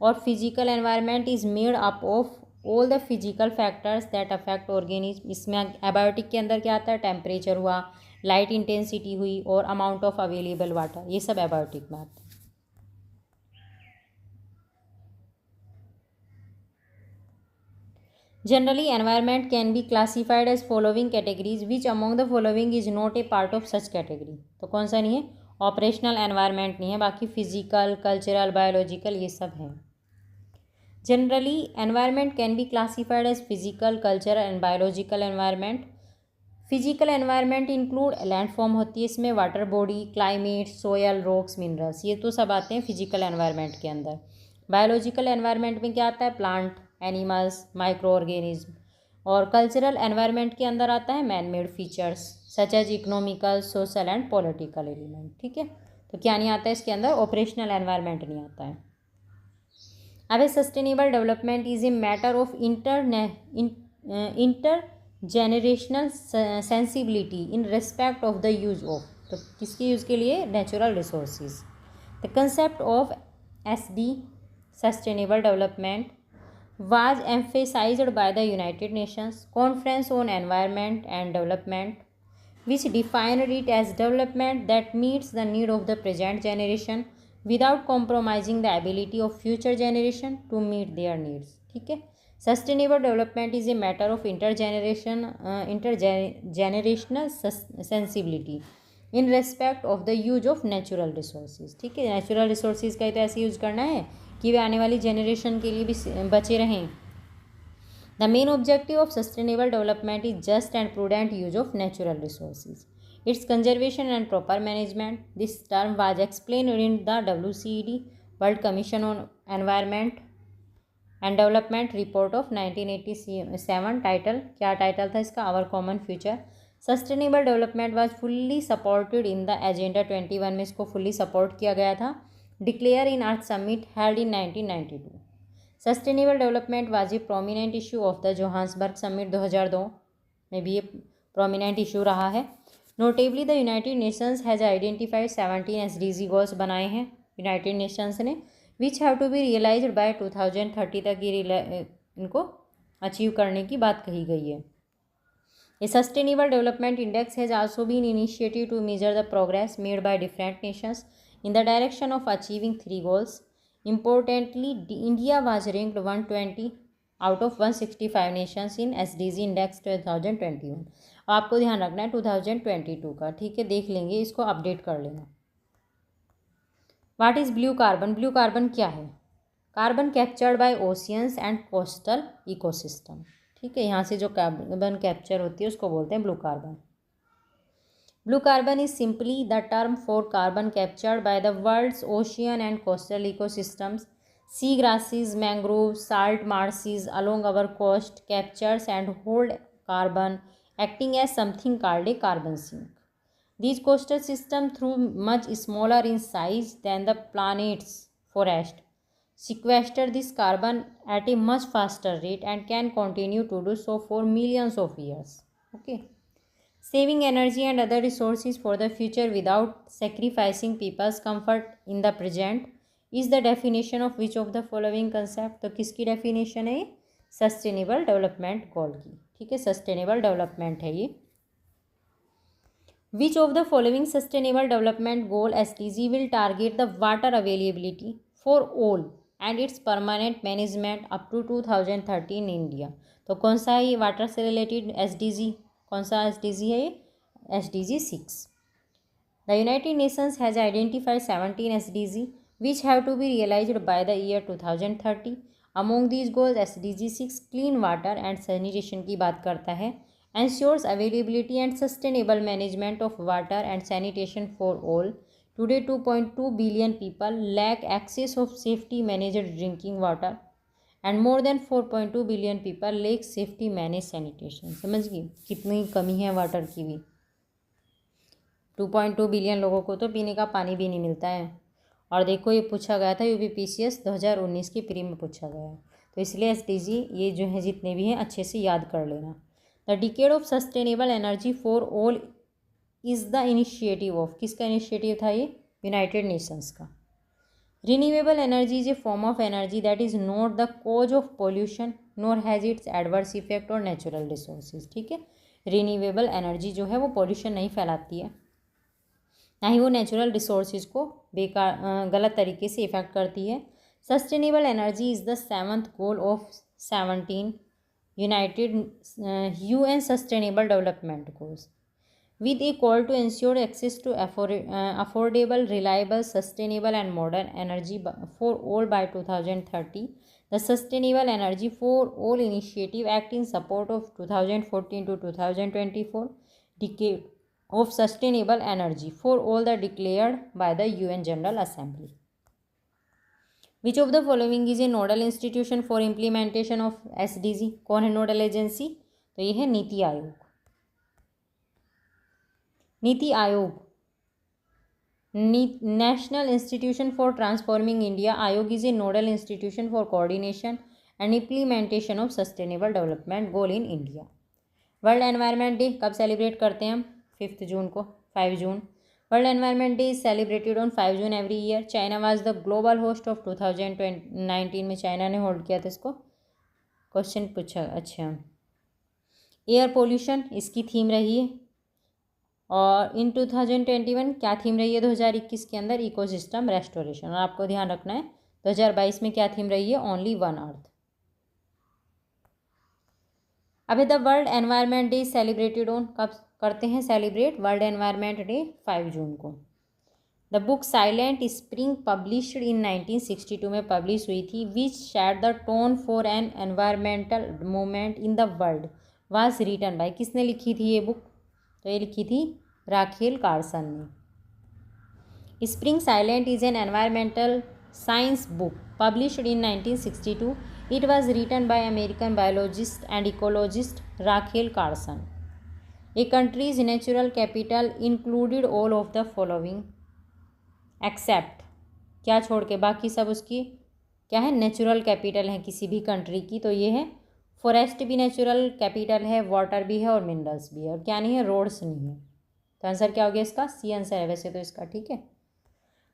और physical environment is made up of all the physical factors that affect organism. इसमें एबायोटिक के अंदर क्या आता है? टेम्परेचर हुआ, लाइट इंटेंसिटी हुई और अमाउंट ऑफ अवेलेबल वाटर, ये सब एबायोटिक में आता है। Generally environment can be classified as following categories, which among the following is not a part of such category. तो कौन सा नहीं है? ऑपरेशनल एनवायरनमेंट नहीं है, बाकी फिजिकल, कल्चरल, बायोलॉजिकल ये सब हैं। Generally, environment can be classified as physical, cultural and biological environment. Physical environment include landform होती है इसमें, water body, climate, soil, rocks, minerals, ये तो सब आते हैं फिजिकल एनवायरनमेंट के अंदर। बायोलॉजिकल एनवायरनमेंट में क्या आता है? Plant, animals, micro organism. और कल्चरल एनवायरनमेंट के अंदर आता है man made features such as economical, social and political element, ठीक है। तो क्या नहीं आता है इसके अंदर? ऑपरेशनल एनवायरनमेंट नहीं आता है। अब sustainable development is a matter of intergenerational sensibility in respect of the use of, तो किसके यूज़ के लिए? Natural resources. The concept of SD sustainable development was emphasised by the United Nations Conference on environment and development, which defined it as development that meets the need of the present generation without compromising the ability of future generation to meet their needs, ठीक है। Sustainable development is a matter of intergenerational sensibility in respect of the use of natural resources, ठीक है। नेचुरल रिसोर्सेज का ही तो ऐसे यूज करना है कि वे आने वाली जनरेशन के लिए भी बचे रहें। The main objective of sustainable development is just and prudent use of natural resources, its conservation and proper management. This term was explained in the WCED World Commission on Environment and Development report of 1987. Title क्या टाइटल था इसका? Our Common Future. Sustainable development was fully supported in the Agenda 21 में इसको fully support किया गया था। Declare in Earth Summit held in 1992. Sustainable development was a prominent issue of the Johannesburg summit 2002 में भी ये प्रोमिनेंट इशू रहा है। Notably the United Nations has identified 17 SDG goals बनाए हैं यूनाइटेड नेशंस ने, which have to be realised by 2030 तक ये इनको अचीव करने की बात कही गई है। A sustainable development index has also been initiative to measure the progress made by different nations in the direction of achieving 3 goals. Importantly, India was ranked 120 out of 165 nations in SDG Index 2021. आपको ध्यान रखना है 2022 का, ठीक है, देख लेंगे, इसको अपडेट कर लेना। What is blue carbon? Blue carbon क्या है? Carbon captured by oceans and coastal ecosystem, ठीक है। यहाँ से जो कार्बन कैप्चर होती है उसको बोलते हैं blue carbon. Blue carbon is simply the term for carbon captured by the world's ocean and coastal ecosystems. Sea grasses, mangroves, salt marshes along our coast captures and hold carbon, acting as something called a carbon sink. These coastal systems, though much smaller in size than the planet's forest, sequester this carbon at a much faster rate and can continue to do so for millions of years. Okay. Saving energy and other resources for the future without sacrificing people's comfort in the present is the definition of which of the following concept। तो किसकी definition है ये? सस्टेनेबल डेवलपमेंट गोल की। ठीक है, सस्टेनेबल डेवलपमेंट है ये। Which of the following sustainable development goal SDG will target the water availability for all and its permanent management up to 2030 in India. तो कौन सा है ये वाटर से रिलेटेड SDG? कौन सा SDG है ये? SDG 6। The United Nations has identified 17 SDG which have to be realised by the year 2030। Among these goals SDG 6 clean water and sanitation की बात करता है, ensures availability and sustainable management of water and sanitation for all. Today 2.2 billion people lack access of safety managed drinking water and more than 4.2 billion people lack safety managed sanitation। समझ गई कितनी कमी है वाटर की भी। 2.2 बिलियन लोगों को तो पीने का पानी भी नहीं मिलता है। और देखो ये पूछा गया था UPPCS 2019 की प्री में पूछा गया है, तो इसलिए SDG ये जो है जितने भी हैं अच्छे से याद कर लेना। The decade of sustainable energy for all is the initiative of, किसका इनिशिएटिव था ये? यूनाइटेड नेशंस का। Renewable energy is a form of energy that is not the cause of pollution nor has its adverse effect और नेचुरल रिसोर्सेज। ठीक है, रिन्यूएबल एनर्जी जो है वो पोल्यूशन नहीं फैलाती है, ना ही वो नेचुरल रिसोर्सेज को बेकार गलत तरीके से इफेक्ट करती है। Sustainable energy is the 7th goal of 17 United UN Sustainable Development Goals, with a call to ensure access to affordable, reliable, sustainable and modern energy for all by 2030. The Sustainable Energy for All initiative acts in support of 2014 to 2024 decade of sustainable energy for all the declared by the UN General Assembly. Which of the following is a nodal institution for implementation of SDG? कौन है नोडल एजेंसी? तो ये है Niti Aayog. NITI Aayog, national institution for transforming India Aayog is a nodal institution for coordination and implementation of sustainable development goal in India. World environment day कब सेलिब्रेट करते हैं हम? 5 जून को, 5 जून। World Environment Day is celebrated on 5 June every year. China was the global host of 2019 में चाइना ने होल्ड किया था इसको। क्वेश्चन पूछा, अच्छा। एयर पोल्यूशन इसकी थीम रही है, और इन 2021 क्या थीम रही है 2021 के अंदर? Ecosystem restoration. और आपको ध्यान रखना है 2022 में क्या थीम रही है? Only one earth. अभी the world environment day celebrated on, कब करते हैं celebrate world environment day? 5 June को। The book silent spring published in 1962 में पब्लिश हुई थी, which shed the tone for an environmental movement in the world, was written by, किसने लिखी थी ये बुक? तो ये लिखी थी राखेल कार्सन ने। Spring silent is an environmental science book published in 1962. It was written by American biologist and ecologist Rachel Carson. A country's natural capital included all of the following except, क्या छोड़ के? बाकी सब उसकी क्या है? नेचुरल कैपिटल है किसी भी कंट्री की। तो ये है फॉरेस्ट भी नेचुरल कैपिटल है, वाटर भी है और मिनरल्स भी है, और क्या नहीं है? रोड्स नहीं है। तो आंसर क्या हो गया इसका? सी आंसर है वैसे तो इसका। ठीक है,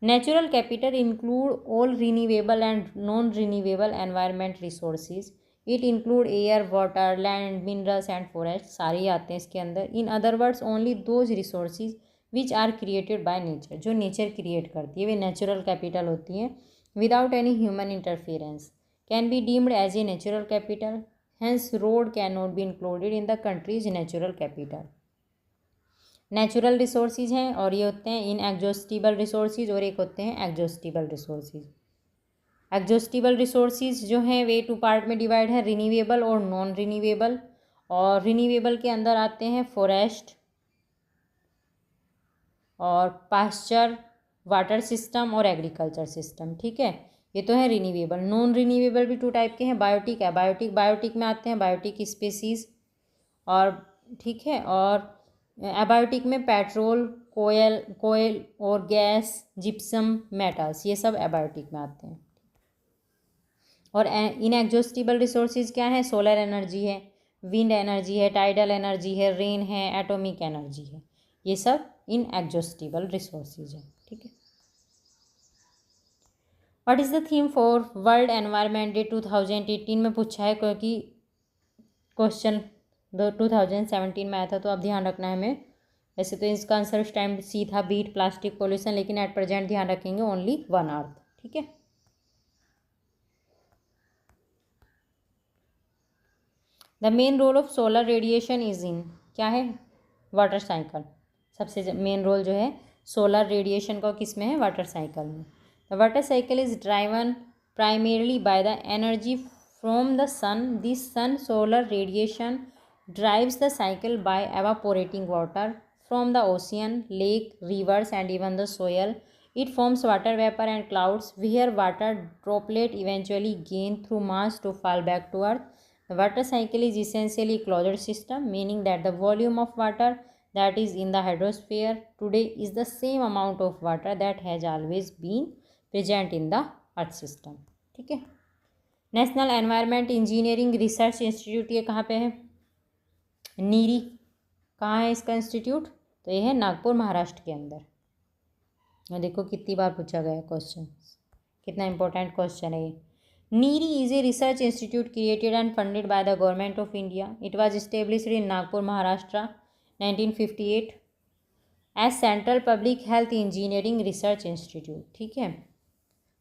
natural capital include all renewable and non renewable environment resources. It include air, water, land, minerals and forest, सारे ही आते हैं इसके अंदर। In other words only those resources which are created by nature, जो नेचर क्रिएट करती है वे नेचुरल कैपिटल होती हैं, without any human interference can be deemed as a natural capital. Hence road can not be included in the country's natural capital. Natural resources हैं और ये होते हैं इनएग्जॉस्टिबल रिसोर्सेज, और एक होते हैं एग्जॉस्टिबल रिसोर्सेज। एग्जॉस्टिबल रिसोर्सेज जो हैं वे 2 पार्ट में डिवाइड है, रिन्यूएबल और नॉन रिन्यूएबल। और रिन्यूएबल के अंदर आते हैं फॉरेस्ट और पास्चर, वाटर सिस्टम और एग्रीकल्चर सिस्टम। ठीक है, ये तो है रिन्यूएबल। नॉन रिन्यूएबल भी 2 टाइप के हैं, बायोटिक, एबायोटिक। बायोटिक में आते हैं बायोटिक स्पीसीज, और ठीक है, और एबायोटिक में पेट्रोल, कोयल और गैस, जिप्सम, मेटल्स, ये सब एबायोटिक में आते हैं। और इनएग्जॉस्टिबल रिसोर्सेज क्या है? सोलर एनर्जी है, विंड एनर्जी है, टाइडल एनर्जी है, रेन है, एटॉमिक एनर्जी है, ये सब इनएग्जॉस्टिबल रिसोर्सेज है। ठीक है। What is the theme for world environment day 2018 में पूछा है, क्योंकि क्वेश्चन 2017 में आया था, तो अब ध्यान रखना है हमें। वैसे तो इसका आंसर उस टाइम सी था, बीट प्लास्टिक पोल्यूशन, लेकिन एट प्रेजेंट ध्यान रखेंगे ओनली वन अर्थ। ठीक है। The main role of solar radiation is in, क्या है, वाटर साइकिल। सबसे मेन रोल जो है सोलर रेडिएशन का किस में है, वाटर साइकिल में। The water cycle is driven primarily by the energy from the sun. This sun solar radiation drives the cycle by evaporating water from the ocean, lake, rivers and even the soil. It forms water vapor and clouds where water droplet eventually gain through mass to fall back to earth. The water cycle is essentially a closed system, meaning that the volume of water that is in the hydrosphere today is the same amount of water that has always been present in the earth system. ठीक है। National environment engineering research institute ये कहाँ पे है, नीरी। कहाँ है इसका इंस्टीट्यूट, तो ये है नागपुर महाराष्ट्र के अंदर। और देखो कितनी बार पूछा गया क्वेश्चन, कितना इंपॉर्टेंट क्वेश्चन है ये। NEERI is a research institute created and funded by the government of India. It was established in Nagpur Maharashtra 1958 as central public health engineering research institute. ठीक है।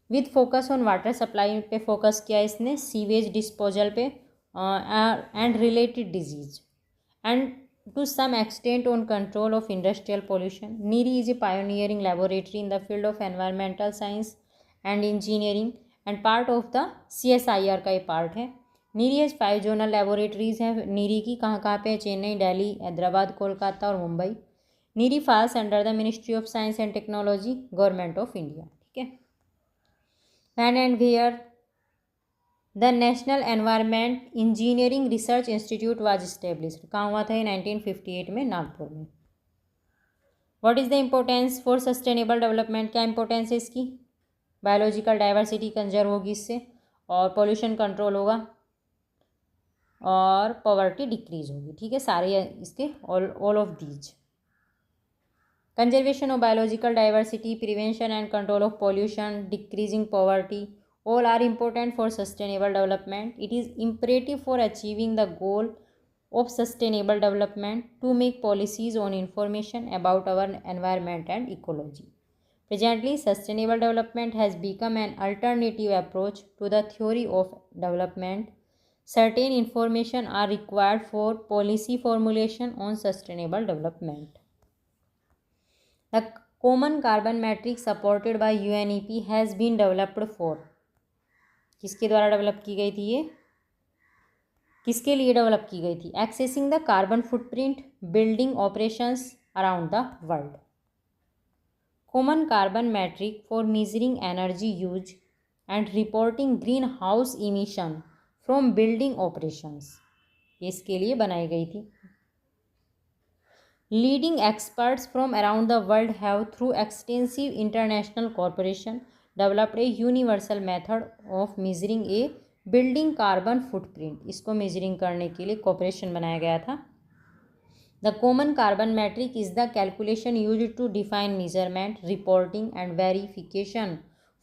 With focus on water supply पे फोकस किया इसने, सीवेज डिस्पोजल पे and related disease, and to some extent on control of industrial pollution. NEERI is a pioneering laboratory in the field of environmental science and engineering and part of the CSIR का ये पार्ट है। NEERI has 5 जोनल लेबोरेटरीज हैं NEERI की, कहाँ कहाँ पे, चेन्नई, दिल्ली, हैदराबाद, कोलकाता और Mumbai. NEERI falls under the Ministry of Science and Technology, Government of India। ठीक है। When and where the national environment engineering research institute was established, कहाँ हुआ था ये, 1958 में, नागपुर में। What is the importance for sustainable development, क्या इंपॉर्टेंस है इसकी, बायोलॉजिकल डाइवर्सिटी कंजर्व होगी इससे, और पोल्यूशन कंट्रोल होगा, और पॉवर्टी डिक्रीज होगी। ठीक है, सारे इसके all of these. Conservation of biological diversity, prevention and control of pollution, decreasing poverty, all are important for sustainable development. It is imperative for achieving the goal of sustainable development to make policies on information about our environment and ecology. Presently, sustainable development has become an alternative approach to the theory of development. Certain information are required for policy formulation on sustainable development. The common carbon metric supported by UNEP has been developed for, किसके द्वारा डेवलप की गई थी ये, किसके लिए डेवलप की गई थी, accessing the carbon footprint building operations around the world. Common carbon matric for measuring energy use and reporting green house emission from building operations, इसके लिए बनाई गई थी। Leading experts from around the world have through extensive international corporation developed a universal method of measuring A building carbon footprint, इसको मेजरिंग करने के लिए कॉरपोरेशन बनाया गया था। The common carbon matric is the calculation used to define measurement, reporting and verification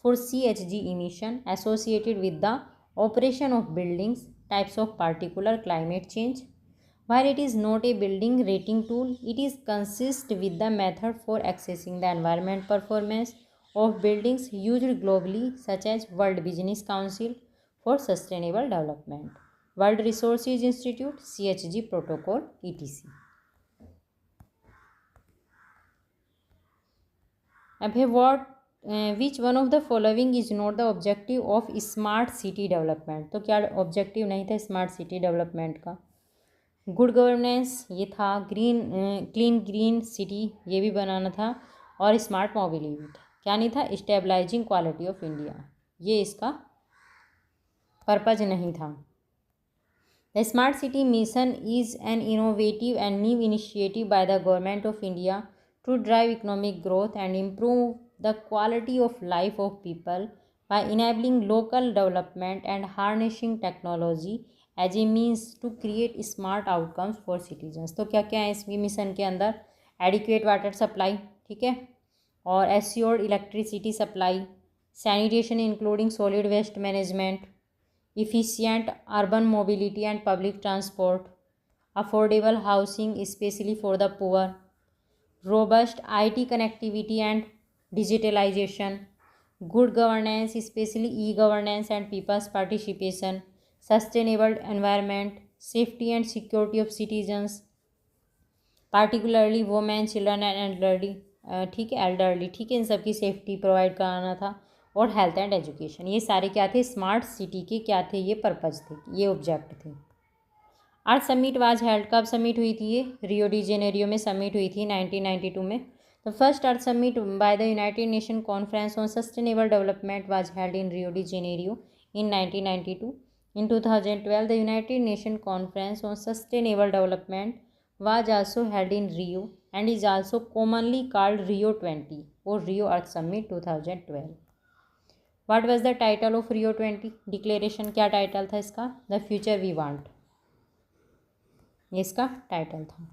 for CHG emission associated with the operation of buildings, types of particular climate change. While it is not a building rating tool, it is consist with the method for assessing the environment performance of buildings used globally, such as World Business Council for Sustainable Development, World Resources Institute, CHG Protocol, etc. Which one of the following is not the objective of smart city development? तो क्या ऑब्जेक्टिव नहीं था स्मार्ट सिटी डेवलपमेंट का? गुड गवर्नेंस ये था, क्लीन ग्रीन सिटी ये भी बनाना था, और स्मार्ट मोबिलिटी। क्या नहीं था, स्टेबलाइजिंग क्वालिटी ऑफ इंडिया, ये इसका पर्पज नहीं था। The smart city mission is an innovative and new initiative by the government of India to drive economic growth and improve the quality of life of people by enabling local development and harnessing technology as a means to create smart outcomes for citizens. तो क्या क्या है इस मिशन के अंदर? एडिक्वेट वाटर सप्लाई, ठीक है, और assured electricity supply, sanitation including solid waste management, efficient urban mobility and public transport, affordable housing especially for the poor, robust IT connectivity and digitalization, good governance especially e-governance and people's participation, sustainable environment, safety and security of citizens, particularly women, children and elderly, ठीक है, एल्डरली, ठीक है, इन सब की सेफ्टी प्रोवाइड कराना था, और हेल्थ एंड एजुकेशन। ये सारे क्या थे? स्मार्ट सिटी के क्या थे? ये पर्पज़ थे, ये ऑब्जेक्ट थे। अर्थ समिट वाज हेल्ड, कब समिट हुई थी ये? रियो डी जेनेरियो में समिट हुई थी 1992 में। The first earth summit by the United Nation conference on sustainable development was held in Rio de Janeiro in 1992। In 2012, the United Nations Conference on Sustainable Development was also held in Rio and is also commonly called Rio 20 or Rio Earth Summit 2012. What was the title of Rio 20 declaration? क्या टाइटल था इसका? द फ्यूचर वी वांट, ये इसका टाइटल था।